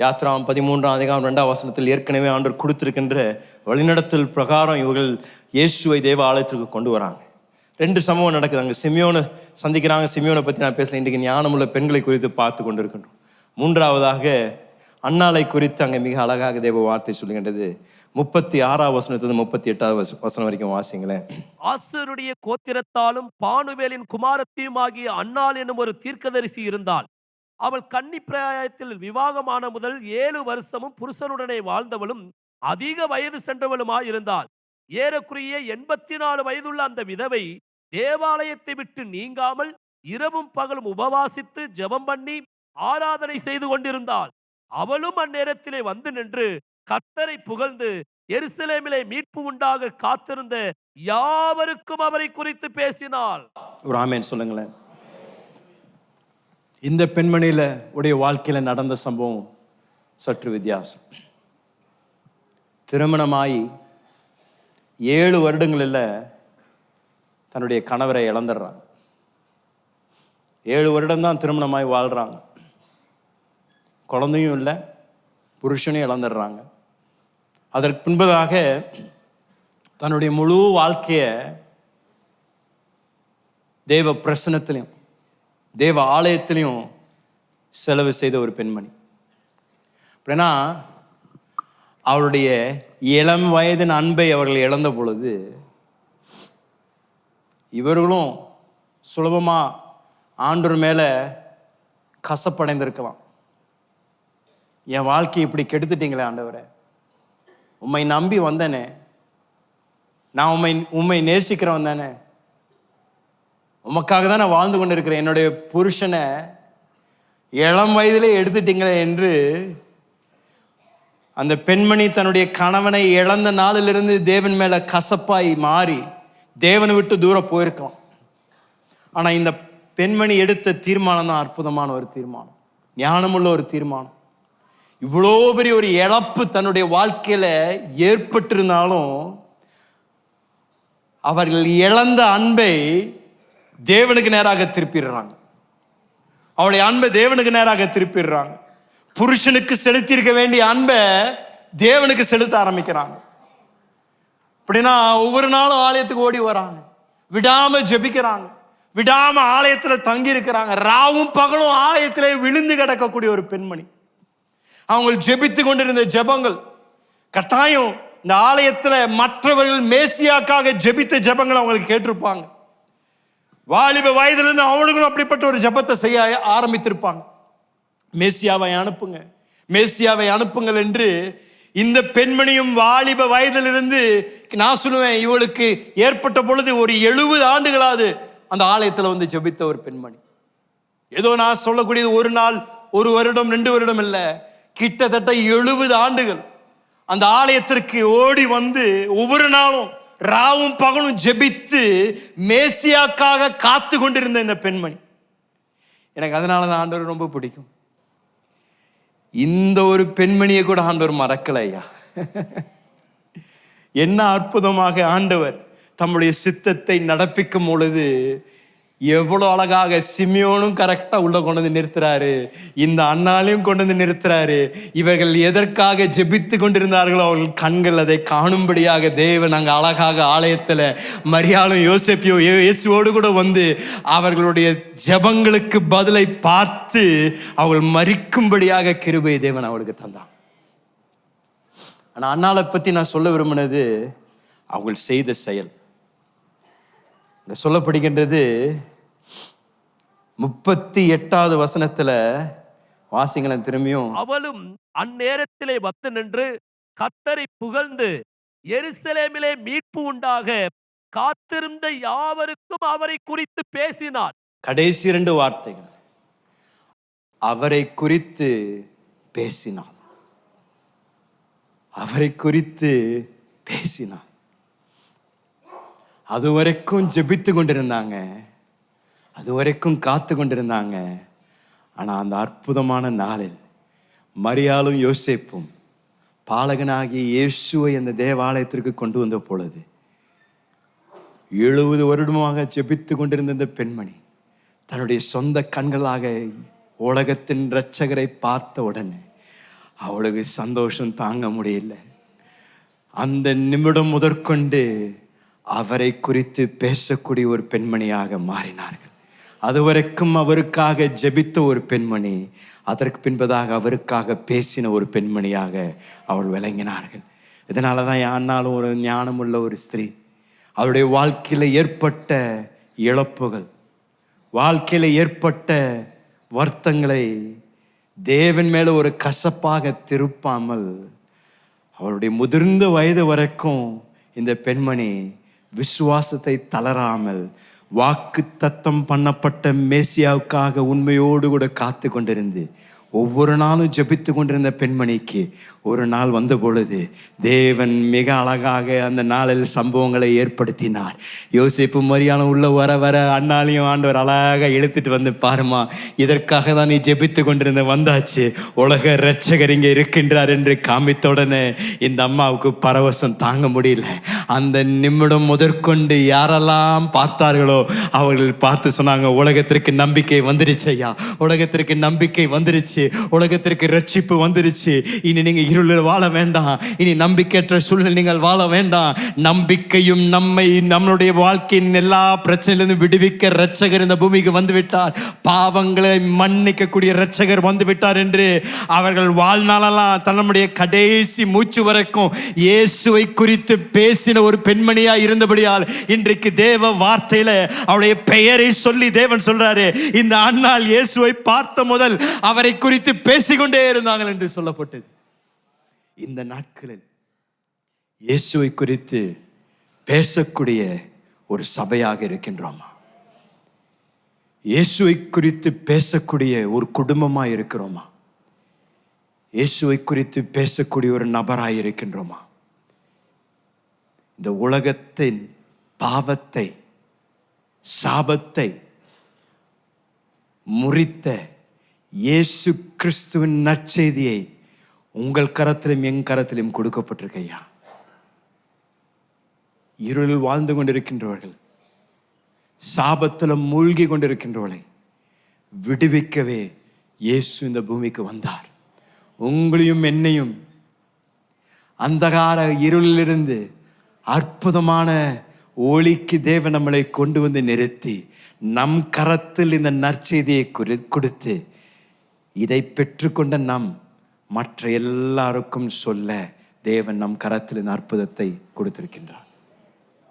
யாத்ராம் 13ஆம் அதிகாரம் 2ஆம் வசனத்தில் ஏற்கனவே ஆண்டவர் கொடுத்திருக்கின்ற வழிநடத்தல் பிரகாரம் இவர்கள் இயேசுவை தேவ ஆலயத்திற்கு கொண்டு வராங்க. 2 சம்பவம் நடக்குது. அங்கே சிமியோனை சந்திக்கிறாங்க. சிமியோனை பற்றி நான் பேசல. இன்றைக்கு ஞானமுள்ள பெண்களை குறித்து பார்த்து கொண்டிருக்கின்றோம். மூன்றாவதாக அன்னாளை குறித்து அங்கே மிக அழகாக தேவ வார்த்தை சொல்லுகின்றது. 36ஆம் வசனத்திலிருந்து 38ஆவது வசனம் வரைக்கும் வாசிங்களேன். ஆசருடைய கோத்திரத்தாலும் பானுவேலின் குமாரத்தியுமாகிய அன்னாள் என்னும் ஒரு தீர்க்கதரிசி இருந்தாள். அவள் கன்னி பிராயத்தில் விவாகமான முதல் 7 வருஷமும் புருஷனுடனே வாழ்ந்தவளும் அதிக வயது சென்றவளுமாய் இருந்தாள். ஏறக்குறைய 84 வயதுள்ள அந்த விதவை தேவாலயத்தை விட்டு நீங்காமல் இரவும் பகலும் உபவாசித்து ஜெபம் பண்ணி ஆராதனை செய்து கொண்டிருந்தாள். அவளும் அந்நேரத்திலே வந்து நின்று கர்த்தரை புகழ்ந்து எருசலேமிலே மீட்பு உண்டாக காத்திருந்த யாவருக்கும் அவரை குறித்து பேசினாள். ஒரு ஆமென் சொல்லுங்களேன். இந்த பெண்மணியில உடைய வாழ்க்கையில நடந்த சம்பவம் சற்று வித்தியாசம். திருமணமாயி 7 வருடங்களில் தன்னுடைய கணவரை இழந்துடுறாங்க. 7 வருடம் தான் திருமணமாய் வாழ்றாங்க. குழந்தையும் இல்லை, புருஷனையும் இழந்துடுறாங்க. அதற்கு பின்பதாக தன்னுடைய முழு வாழ்க்கைய தேவ பிரசன்னத்திலையும் தேவ ஆலயத்திலையும் செலவு செய்த ஒரு பெண்மணி. அப்படின்னா அவருடைய இளம் வயதின் அன்பை அவர்கள் இழந்த பொழுது இவர்களும் சுலபமா ஆண்டவர் மேல கசப்படைந்திருக்கலாம். என் வாழ்க்கையை இப்படி கெடுத்துட்டீங்களே ஆண்டவரே, உம்மை நம்பி வந்தேனே, நான் உம்மை நேசிக்கிறவன் தானே, உமக்காக தான் நான் வாழ்ந்து கொண்டு இருக்கிறேன், என்னுடைய புருஷனை இளம் வயதிலே எடுத்துட்டீங்களே என்று அந்த பெண்மணி தன்னுடைய கணவனை இழந்த நாளிலிருந்து தேவன் மேல கசப்பாய் மாறி தேவனை விட்டு தூரம் போயிருக்கலாம். ஆனா இந்த பெண்மணி எடுத்த தீர்மானம் தான் அற்புதமான ஒரு தீர்மானம், ஞானமுள்ள ஒரு தீர்மானம். இவ்வளோ பெரிய ஒரு இழப்பு தன்னுடைய வாழ்க்கையில ஏற்பட்டிருந்தாலும் அவர்கள் இழந்த அன்பை தேவனுக்கு நேராக திருப்பிடுறாங்க. அவளுடைய அன்பை தேவனுக்கு நேராக திருப்பிடுறாங்க. புருஷனுக்கு செலுத்தியிருக்க வேண்டிய அன்பை தேவனுக்கு செலுத்த ஆரம்பிக்கிறாங்க. அப்படின்னா ஒவ்வொரு நாளும் ஆலயத்துக்கு ஓடி வராங்க, விடாம ஜெபிக்கிறாங்க, விடாம ஆலயத்துல தங்கி இருக்கிறாங்க, ராவும் பகலும் ஆலயத்திலே விழுந்து கிடக்கக்கூடிய ஒரு பெண்மணி. அவங்க ஜெபித்து கொண்டிருந்த ஜெபங்கள் கட்டாயம் இந்த ஆலயத்துல மற்றவர்கள் மேசியாக்காக ஜெபித்த ஜெபங்கள் அவங்களுக்கு கேட்டிருப்பாங்க. வாலிப வயதிலிருந்து அவங்களும் அப்படிப்பட்ட ஒரு ஜெபத்தை செய்ய ஆரம்பித்திருப்பாங்க. மேசியாவை அனுப்புங்க, மேசியாவை அனுப்புங்கள் என்று இந்த பெண்மணியும் வாலிப வயதிலிருந்து, நான் சொல்லுவேன், இவளுக்கு ஏற்பட்ட பொழுது ஒரு 70 ஆண்டுகளாவது அந்த ஆலயத்தில் வந்து ஜெபித்த ஒரு பெண்மணி. ஏதோ நான் சொல்லக்கூடியது ஒரு நாள், ஒரு வருடம், 2 வருடம் இல்லை, கிட்டத்தட்ட 70 ஆண்டுகள் அந்த ஆலயத்திற்கு ஓடி வந்து ஒவ்வொரு நாளும் ராவும் பகலும் ஜெபித்து மேசியாக்காக காத்து கொண்டிருந்த இந்த பெண்மணி. எனக்கு அதனால தான் ஆண்டவர் ரொம்ப பிடிக்கும். இந்த ஒரு பெண்மணியை கூட ஆண்டவர் மறக்கலையா? என்ன அற்புதமாக ஆண்டவர் தம்முடைய சித்தத்தை நடப்பிக்கும் பொழுது எவ்வளோ அழகாக சிமியோனும் கரெக்டா உள்ள கொண்டு வந்து நிறுத்துறாரு, இந்த அண்ணாலையும் கொண்டு வந்து நிறுத்துறாரு. இவர்கள் எதற்காக ஜெபித்து கொண்டிருந்தார்களோ அவர்கள் கண்கள் அதை காணும்படியாக தேவன் அங்கே அழகாக ஆலயத்தில் மரியாளும் யோசேப்பையும் இயேசுவோடு கூட வந்து அவர்களுடைய ஜெபங்களுக்கு பதிலை பார்த்து அவள் மரிக்கும்படியாக கிருபை தேவன் அவளுக்கு தந்தான். ஆனால் அண்ணாளை பற்றி நான் சொல்ல விரும்பினது அவள் செய்த செயல். சொல்லப்படுகின்றது 38வது வசனத்துல, வாசிங்களேன் திரும்பியும். அவளும் அந்நேரத்திலே வந்து நின்று கர்த்தரை புகழ்ந்து எருசலேமிலே மீட்பு உண்டாக காத்திருந்த யாவருக்கும் அவரை குறித்து பேசினார். கடைசி 2 வார்த்தைகள், அவரை குறித்து பேசினார். அவரை குறித்து பேசினார். அது வரைக்கும் ஜெபித்து கொண்டிருந்தாங்க, அது வரைக்கும் காத்து கொண்டிருந்தாங்க. ஆனால் அந்த அற்புதமான நாளில் மரியாளும் யோசேப்பும் பாலகனாகிய இயேசுவை அந்த தேவாலயத்திற்கு கொண்டு வந்த பொழுது 70 வருடமாக ஜெபித்து கொண்டிருந்த இந்த பெண்மணி தன்னுடைய சொந்த கண்களாக உலகத்தின் இரட்சகரை பார்த்த உடனே அவளுக்கு சந்தோஷம் தாங்க முடியல. அந்த நிமிடம் முதற்கொண்டு அவரை குறித்து பேசக்கூடிய ஒரு பெண்மணியாக மாறினார்கள். அதுவரைக்கும் அவருக்காக ஜெபித்த ஒரு பெண்மணி, அதற்கு பின்பதாக அவருக்காக பேசின ஒரு பெண்மணியாக அவள் விளங்கினார்கள். இதனால தான் ஆனாலும் ஒரு ஞானமுள்ள ஒரு ஸ்திரீ, அவருடைய வாழ்க்கையில் ஏற்பட்ட இழப்புகள், வாழ்க்கையில் ஏற்பட்ட வருத்தங்களை தேவன் மேலே ஒரு கசப்பாக திருப்பாமல் அவருடைய முதிர்ந்த வயது வரைக்கும் இந்த பெண்மணி விசுவாசத்தை தளராமல் வாக்கு தத்தம் பண்ணப்பட்ட மேசியாவுக்காக உண்மையோடு கூட காத்து கொண்டிருந்து ஒவ்வொரு நாளும் ஜெபித்து கொண்டிருந்த பெண்மணிக்கு ஒரு நாள் வந்த பொழுது தேவன் மிக அழகாக அந்த நாளில் சம்பவங்களை ஏற்படுத்தினார். யோசேப்பு மரியாளும் உள்ள வர வர அண்ணாலையும் ஆண்டவர் அழகாக இழுத்துட்டு வந்து, பாருமா, இதற்காக தான் நீ ஜெபித்து கொண்டிருந்த, வந்தாச்சு, உலக இரட்சகர் இங்கே இருக்கின்றார் என்று காமித்த உடனே இந்த அம்மாவுக்கு பரவசம் தாங்க முடியல. அந்த நிமிடம் முதற்கொண்டு யாரெல்லாம் பார்த்தார்களோ அவர்கள் பார்த்து சொன்னாங்க, உலகத்திற்கு நம்பிக்கை வந்துருச்சு ஐயா, உலகத்திற்கு நம்பிக்கை வந்துருச்சு, உலகத்திற்கு ரட்சிப்பு வந்துருச்சு. இனி நீங்க இருளில் வாழ வேண்டாம், இனி நம்பிக்கையற்ற சூழ்நிலை நீங்கள் வாழ வேண்டாம். நம்பிக்கையும் நம்மளுடைய வாழ்க்கையின் எல்லா பிரச்சனையிலிருந்து விடுவிக்க இரட்சகர் இந்த பூமிக்கு வந்து விட்டார், பாவங்களை மன்னிக்கக்கூடிய இரட்சகர் வந்து விட்டார் என்று அவர்கள் வாழ்நாளெல்லாம் தன்னுடைய கடைசி மூச்சு வரைக்கும் இயேசுவை குறித்து பேசின ஒரு பெண்மணியா இருந்தபடியால் இன்றைக்கு தேவ வார்த்தையில அவருடைய பெயரை சொல்லி தேவன் சொல்றாரு, இந்த அன்னாள் இயேசுவை பார்த்த முதல் அவரை குறித்து பேசிக்கொண்டே இருந்தார்கள் என்று சொல்லப்பட்டது. இந்த நாட்களில் இயேசுவை குறித்து பேசக்கூடிய ஒரு சபையாக இருக்கின்றோமா? இயேசுவை குறித்து பேசக்கூடிய ஒரு குடும்பமாக இருக்கிறோமா? இயேசுவை குறித்து பேசக்கூடிய ஒரு நபராக இருக்கின்றோமா? இந்த உலகத்தின் பாவத்தை, சாபத்தை முறித்த இயேசு கிறிஸ்துவின் நற்செய்தியை உங்கள் கரத்திலும் என் கரத்திலும் கொடுக்கப்பட்டிருக்கையா? இருளில் வாழ்ந்து கொண்டிருக்கின்றவர்கள், சாபத்தில் மூழ்கி கொண்டிருக்கின்றவர்களை விடுவிக்கவே இயேசு இந்த பூமிக்கு வந்தார். உங்களையும் என்னையும் அந்தகார இருளிலிருந்து அற்புதமான ஒளிக்கு தேவன் நம்மளை கொண்டு வந்து நிறுத்தி நம் கரத்தில் இந்த நற்செய்தியை கொடுத்து இதை பெற்றுக்கொண்ட நாம் மற்ற எல்லாருக்கும் சொல்ல தேவன் நம் கரத்தில் இந்த அற்புதத்தை கொடுத்திருக்கின்றார்.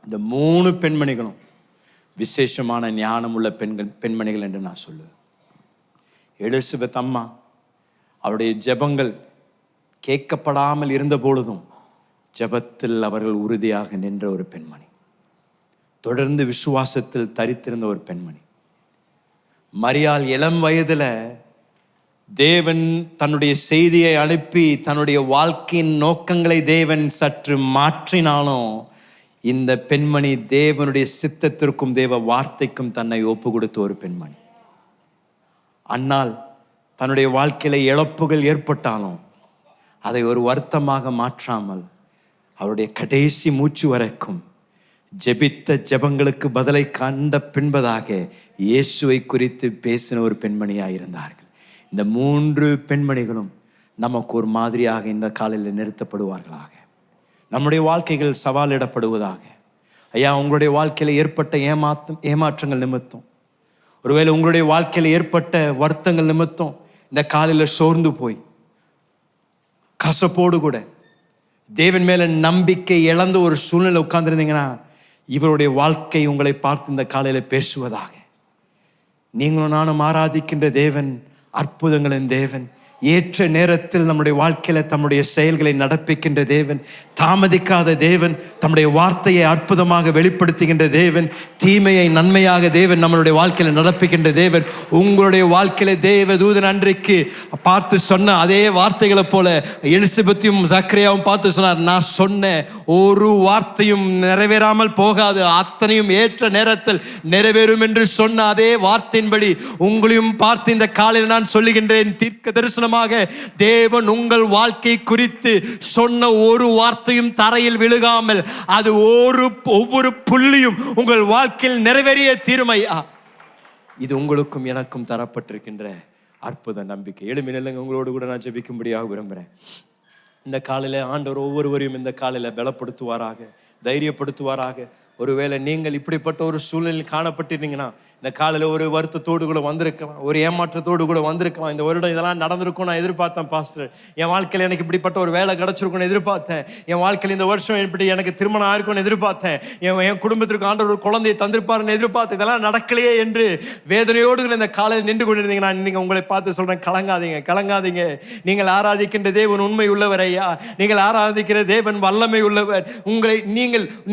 இந்த 3 பெண்மணிகளும் விசேஷமான ஞானம் உள்ள பெண்மணிகள் என்று நான் சொல்லுவேன். எலிசபெத் அம்மா, அவருடைய ஜெபங்கள் கேட்கப்படாமல் இருந்த பொழுதும் ஜெபத்தில் அவர்கள் உறுதியாக நின்ற ஒரு பெண்மணி, தொடர்ந்து விசுவாசத்தில் தரித்திருந்த ஒரு பெண்மணி. மரியாள் இளம் வயதுல தேவன் தன்னுடைய செய்தியை அனுப்பி தன்னுடைய வாழ்க்கையின் நோக்கங்களை தேவன் சற்று மாற்றினாலும் இந்த பெண்மணி தேவனுடைய சித்தத்திற்கும் தேவ வார்த்தைக்கும் தன்னை ஒப்பு கொடுத்த ஒரு பெண்மணி. அன்னால் தன்னுடைய வாழ்க்கையில இழப்புகள் ஏற்பட்டாலும் அதை ஒரு வருத்தமாக மாற்றாமல் அவருடைய கடைசி மூச்சு வரைக்கும் ஜெபித்த ஜெபங்களுக்கு பதிலை கண்ட பின்பதாக இயேசுவை குறித்து பேசின ஒரு பெண்மணியாக இருந்தார்கள். இந்த 3 பெண்மணிகளும் நமக்கு ஒரு மாதிரியாக இந்த காலையில் நிறுத்தப்படுவார்களாக. நம்முடைய வாழ்க்கைகள் சவாலிடப்படுவதாக. ஐயா, உங்களுடைய வாழ்க்கையில் ஏற்பட்ட ஏமாற்றங்கள் நிமித்தம், ஒருவேளை உங்களுடைய வாழ்க்கையில் ஏற்பட்ட வருத்தங்கள் நிமித்தம் இந்த காலையில் சோர்ந்து போய் கசப்போடு கூட தேவன் மேல நம்பிக்கை இழந்த ஒரு சூழ்நிலை உட்கார்ந்துருந்தீங்கன்னா, இவருடைய வாழ்க்கை உங்களை பார்த்து இந்த காலையில பேசுவதாக. நீங்களும் நானும் ஆராதிக்கின்ற தேவன் அற்புதங்களின் தேவன், ஏற்ற நேரத்தில் நம்முடைய வாழ்க்கையில தம்முடைய செயல்களை நடப்பிக்கின்ற தேவன், தாமதிக்காத தேவன், தம்முடைய வார்த்தையை அற்புதமாக வெளிப்படுத்துகின்ற தேவன், தீமையை நன்மையாக தேவன் நம்மளுடைய வாழ்க்கையில நடப்பிக்கின்ற தேவன். உங்களுடைய வாழ்க்கையில தேவ தூதன் அன்றைக்கு பார்த்து சொன்ன அதே வார்த்தைகளை போல எலிசபெத்தையும் சக்கரையாவும் பார்த்து சொன்னார், நான் சொன்ன ஒரு வார்த்தையும் நிறைவேறாமல் போகாது, அத்தனையும் ஏற்ற நேரத்தில் நிறைவேறும் என்று சொன்ன அதே வார்த்தையின்படி உங்களையும் பார்த்து இந்த காலையில் நான் சொல்லுகின்றேன், தீர்க்க தரிசனமாக தேவன் உங்கள் வாழ்க்கை குறித்து சொன்ன ஒரு வார்த்தையும் தரையில் விழுகாமல் அது ஒவ்வொரு புள்ளியும் உங்கள் வாழ்க்கையில் நிறைவேறிய தீர்மையா. இது உங்களுக்கும் எனக்கும் தரப்பட்டிருக்கின்ற அற்புத நம்பிக்கை. எழுமி நில்லுங்க, உங்களோடு கூட நான் ஜெபிக்கும்படியாக விரும்புகிறேன். இந்த காலையில ஆண்டவர் ஒவ்வொருவரையும் இந்த காலையில பலப்படுத்துவாராக, தைரியப்படுத்துவாராக. ஒருவேளை நீங்கள் இப்படிப்பட்ட ஒரு சூழ்நிலையில் காணப்பட்டிருந்தீங்கன்னா, இந்த காலையில் ஒரு வருத்தத்தோடு கூட வந்திருக்கலாம், ஒரு ஏமாற்றத்தோடு கூட வந்திருக்கலாம். இந்த வருடம் இதெல்லாம் நடந்திருக்கும் நான் எதிர்பார்த்தேன் பாஸ்டர், என் வாழ்க்கையில் எனக்கு இப்படிப்பட்ட ஒரு வேலை கிடைச்சிருக்கும்னு எதிர்பார்த்தேன், என் வாழ்க்கையில் இந்த வருஷம் இப்படி எனக்கு திருமணம் ஆயிருக்கும்னு எதிர்பார்த்தேன், என் குடும்பத்திற்கு ஆண்டவர் ஒரு குழந்தையை தந்திருப்பாருன்னு எதிர்பார்த்தேன், இதெல்லாம் நடக்கலையே என்று வேதனையோடு இந்த காலையில் நின்று கொண்டிருந்தீங்கன்னா, நீங்கள் உங்களை பார்த்து சொல்கிறேன், கலங்காதீங்க, கலங்காதீங்க. நீங்கள் ஆராதிக்கின்ற தேவன் உண்மை உள்ளவர் ஐயா, நீங்கள் ஆராதிக்கிற தேவன் வல்லமை உள்ளவர். உங்களை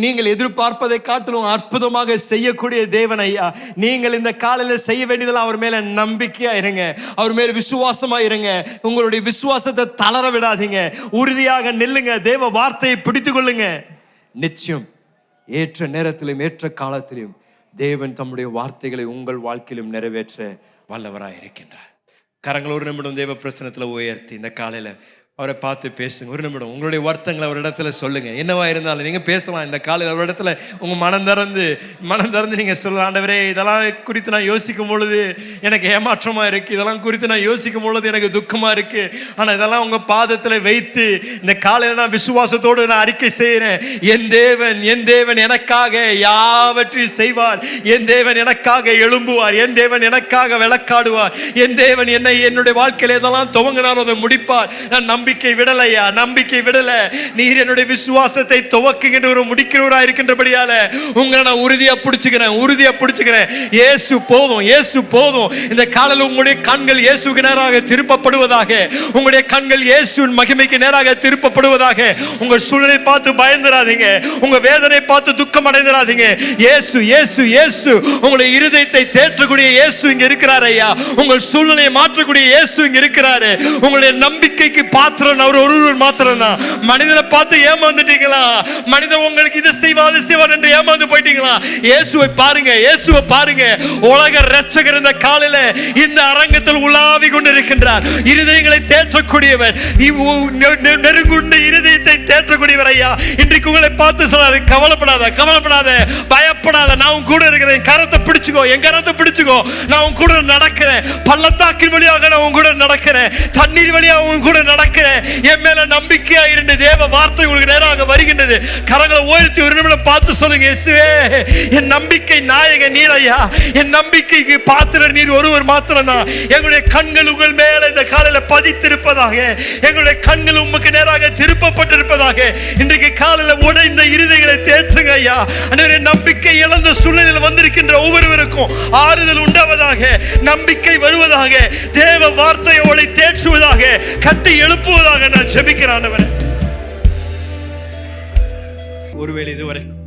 நீங்கள் எதிர்பார்ப்பதை காட்டிலும் அற்புதமாக செய்யக்கூடிய தேவன் ஐயா. நீங்கள் இந்த காலையில் செய்ய வேண்டியதெல்லாம் அவர் மேல நம்பிக்கையா இருங்க, அவர் மேல விசுவாசமா இருங்க. உங்களுடைய விசுவாசத்தை தளர விடாதீங்க, உறுதியாக நில்லுங்க, தேவ வார்த்தையை பிடித்துக் கொள்ளுங்க. நிச்சயம் ஏற்ற நேரத்திலும் ஏற்ற காலத்திலும் தேவன் தம்முடைய வார்த்தைகளை உங்கள் வாழ்க்கையிலும் நிறைவேற்ற வல்லவராக இருக்கின்றார். கரங்கள் ஒரு நிமிடம் தேவ பிரசனத்துல உயர்த்தி இந்த காலையில அவரை பார்த்து பேசுங்க. ஒரு நிமிடம் உங்களுடைய வருத்தங்களை ஒரு இடத்துல சொல்லுங்க. என்னவா இருந்தாலும் நீங்க பேசலாம். இந்த காலையில் ஒரு இடத்துல உங்க மனம் திறந்து நீங்க சொல்லலாம், ஆண்டவரே இதெல்லாம் குறித்து நான் யோசிக்கும் பொழுது எனக்கு ஏமாற்றமா இருக்கு, இதெல்லாம் குறித்து நான் யோசிக்கும் பொழுது எனக்கு துக்கமா இருக்கு, ஆனா இதெல்லாம் உங்க பாதத்துல வைத்து இந்த காலையில நான் விசுவாசத்தோடு நான் அறிக்கை செய்கிறேன். என் தேவன் எனக்காக யாவற்றையும் செய்வார், என் தேவன் எனக்காக எழும்புவார், என் தேவன் எனக்காக விளக்காடுவார், என் தேவன் என்னுடைய வாழ்க்கையில எதெல்லாம் துவங்கினார் அதை முடிப்பார். நான் நம்பிக்கை விடலையா, நம்பிக்கை விடல. நீர் என்னுடைய விசுவாசத்தை துவக்குகின்ற ஒரு முடிக்கிறவரா இருக்கின்றபடியால உங்களை நான் உறுதியா பிடிச்சுக்கிறேன். இயேசு போதும். இந்த காலையில் உங்களுடைய கண்கள் இயேசுக்கு நேராக திருப்பப்படுவதாக, உங்களுடைய கண்கள் இயேசுவின் மகிமைக்கு நேராக திருப்பப்படுவதாக. உங்கள் சூழ்நிலை பார்த்து பயந்துராதீங்க, உங்க வேதனை பார்த்து துக்கம் அடைந்துராதீங்க. இயேசு உங்களுடைய இருதயத்தை தேற்றக்கூடிய இயேசு இங்க இருக்கிறார் ஐயா. உங்கள் சூழ்நிலையை மாற்றக்கூடிய இயேசு இங்க இருக்கிறாரு. உங்களுடைய நம்பிக்கைக்கு பாத்திரம் அவர் ஒருவர் மாத்திரம் தான். மனிதனை பார்த்து ஏமாந்துட்டீங்களா, மனிதன் உங்களுக்கு இது செய்வார் என்று ஏமாந்து போயிட்டீங்களா? இயேசுவை பாருங்க. உலக இரட்சகர் இந்த காலையில இந்த அரங்கத்தில் உலாவி கொண்டிருக்கின்றார். இருதயங்களை தேற்றக்கூடியவர், நெருங்குண்ட இருதயத்தை தேற்றக்கூடியவர் ஐயா. இன்றைக்கு உங்களை பார்த்து சொன்னாரு, கவலைப்படாத, பயப்படாத, நான் உன் கூட இருக்கிறேன். என் கரத்தை பிடிச்சுக்கோ, நான் உன் கூட நடக்கிறேன். பள்ளத்தாக்கின் வழியாக நான் உன் கூட நடக்கிறேன், தண்ணீர் வழியாக உன் கூட நடக்கிறேன். என் மேல நம்பிக்கையா இருந்த தேவ வார்த்தை உங்களுக்கு நேராக வருகின்றது. கரங்களை உயர்த்தி ஒரு நிமிடம் பார்த்து சொல்லுங்க, இயேசுவே என் நம்பிக்கை நாயகன் நீர் ஐயா, என் நம்பிக்கைக்கு பாத்திரர் நீர் ஒருவர் மாத்திரம் தான். எங்களுடைய கண்கள் உங்கள் மேல இந்த காலையில பதித்திருப்பதாக, எங்களுடைய கண்கள் உமக்கு நேராக திருப்பப்பட்டிருப்பதாக. உண்டாவதாக. இன்றைக்கு காலையில் உடைந்த இருதயங்களை தேற்றுங்க ஐயா. ஆண்டவரே, நம்பிக்கை இழந்த சூழ்நிலையில் வந்திருக்கின்ற ஒவ்வொருவருக்கும் ஆறுதல் உண்டாவதாக, நம்பிக்கை வருவதாக, தேவ வார்த்தையோடு தேற்றுவதாக, கட்டி எழுப்புவதாக நான் ஜெபிக்கிறேன் ஆண்டவரே. ஒருவேளை இதுவரைக்கும்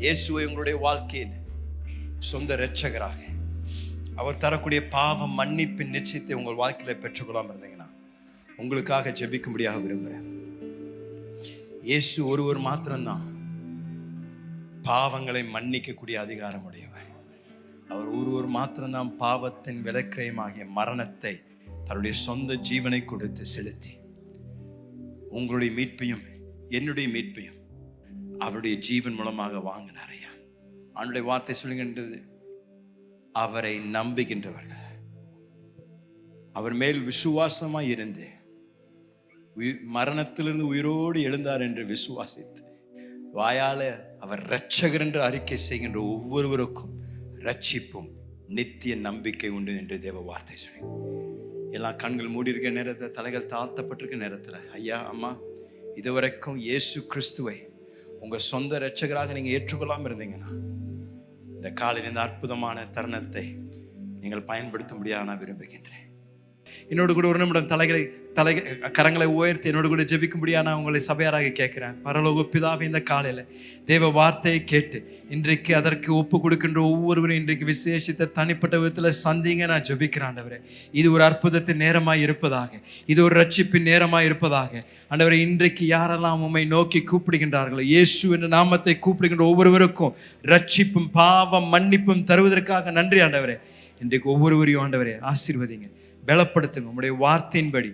இயேசுவை உங்களுடைய வாழ்க்கையில் சொந்த இரட்சகராக, அவர் தரக்கூடிய பாவ மன்னிப்பின் நிச்சயத்தை உங்கள் வாழ்க்கையில பெற்றுக்கொள்ளாம இருந்தீங்கன்னா உங்களுக்காக ஜெபிக்கும்படியாக விரும்புகிறேன். இயேசு ஒருவர் மாத்திரம்தான் பாவங்களை மன்னிக்கக்கூடிய அதிகாரம் உடையவர். அவர் ஒருவர் மாத்திரம்தான் பாவத்தின் விலைக்கிரயமாகிய மரணத்தை தன்னுடைய சொந்த ஜீவனை கொடுத்து செலுத்தி உங்களுடைய மீட்பையும் என்னுடைய மீட்பையும் அவருடைய ஜீவன் மூலமாக வாங்கினார் ஐயா. அவனுடைய வார்த்தை சொல்லுகின்றது, அவரை நம்புகின்றவர்கள், அவர் மேல் விசுவாசமாய் இருந்து மரணத்திலிருந்து உயிரோடு எழுந்தார் என்று விசுவாசித்து வாயால அவர் இரட்சகர் என்று அறிக்கை செய்கின்ற ஒவ்வொருவருக்கும் ரட்சிப்பும் நித்திய நம்பிக்கை உண்டு என்று தேவ வார்த்தை சொல்லி, எல்லா கண்கள் மூடி இருக்க நேரத்தில், தலைகள் தாழ்த்தப்பட்டிருக்க நேரத்தில், ஐயா அம்மா, இதுவரைக்கும் இயேசு கிறிஸ்துவை உங்க சொந்த இரட்சகராக நீங்க ஏற்றுக்கொள்ளாம இருந்தீங்கன்னா இந்த காலையில் இந்த அற்புதமான தருணத்தை நீங்கள் பயன்படுத்தும்படியாக நான் விரும்புகின்றேன். என்னோடு கூட ஒரு நிமிடம் கரங்களை உயர்த்தி என்னோடு கூட ஜெபிக்கும்படியாக நான் உங்களை சபையாராக கேட்கிறேன். பரலோக பிதாவே, இந்த காலையில் தேவ வார்த்தையை கேட்டு இன்றைக்கு அதற்கு ஒப்பு கொடுக்கின்ற ஒவ்வொருவரும் இன்றைக்கு விசேஷித்த தனிப்பட்ட விதத்தில் சந்திங்க நான் ஜெபிக்கிறேன் ஆண்டவரே. இது ஒரு அற்புதத்தின் நேரமாய் இருப்பதாக, இது ஒரு ரட்சிப்பின் நேரமாய் இருப்பதாக. ஆண்டவரே, இன்றைக்கு யாரெல்லாம் உம்மை நோக்கி கூப்பிடுகின்றார்களோ, இயேசு என்ற நாமத்தை கூப்பிடுகின்ற ஒவ்வொருவருக்கும் ரட்சிப்பும் பாவம் மன்னிப்பும் தருவதற்காக நன்றி ஆண்டவரே. இன்றைக்கு ஒவ்வொருவரையும் ஆண்டவரே ஆசீர்வதிங்க, பலப்படுத்துங்க. உங்களுடைய வார்த்தையின்படி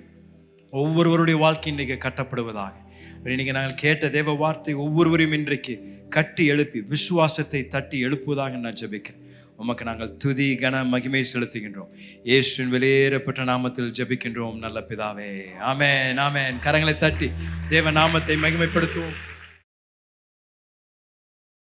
ஒவ்வொருவருடைய வாழ்க்கை இன்றைக்கு கட்டப்படுவதாக. இன்னைக்கு நாங்கள் கேட்ட தேவ வார்த்தை ஒவ்வொருவரையும் இன்றைக்கு கட்டி எழுப்பி விசுவாசத்தை தட்டி எழுப்புவதாக நான் ஜெபிக்கிறேன். உமக்கு நாங்கள் துதி கன மகிமை செலுத்துகின்றோம். இயேசுவின் வெளியேறப்பட்ட நாமத்தில் ஜெபிக்கின்றோம் நல்ல பிதாவே. ஆமென், ஆமென். கரங்களை தட்டி தேவ நாமத்தை மகிமைப்படுத்துவோம்.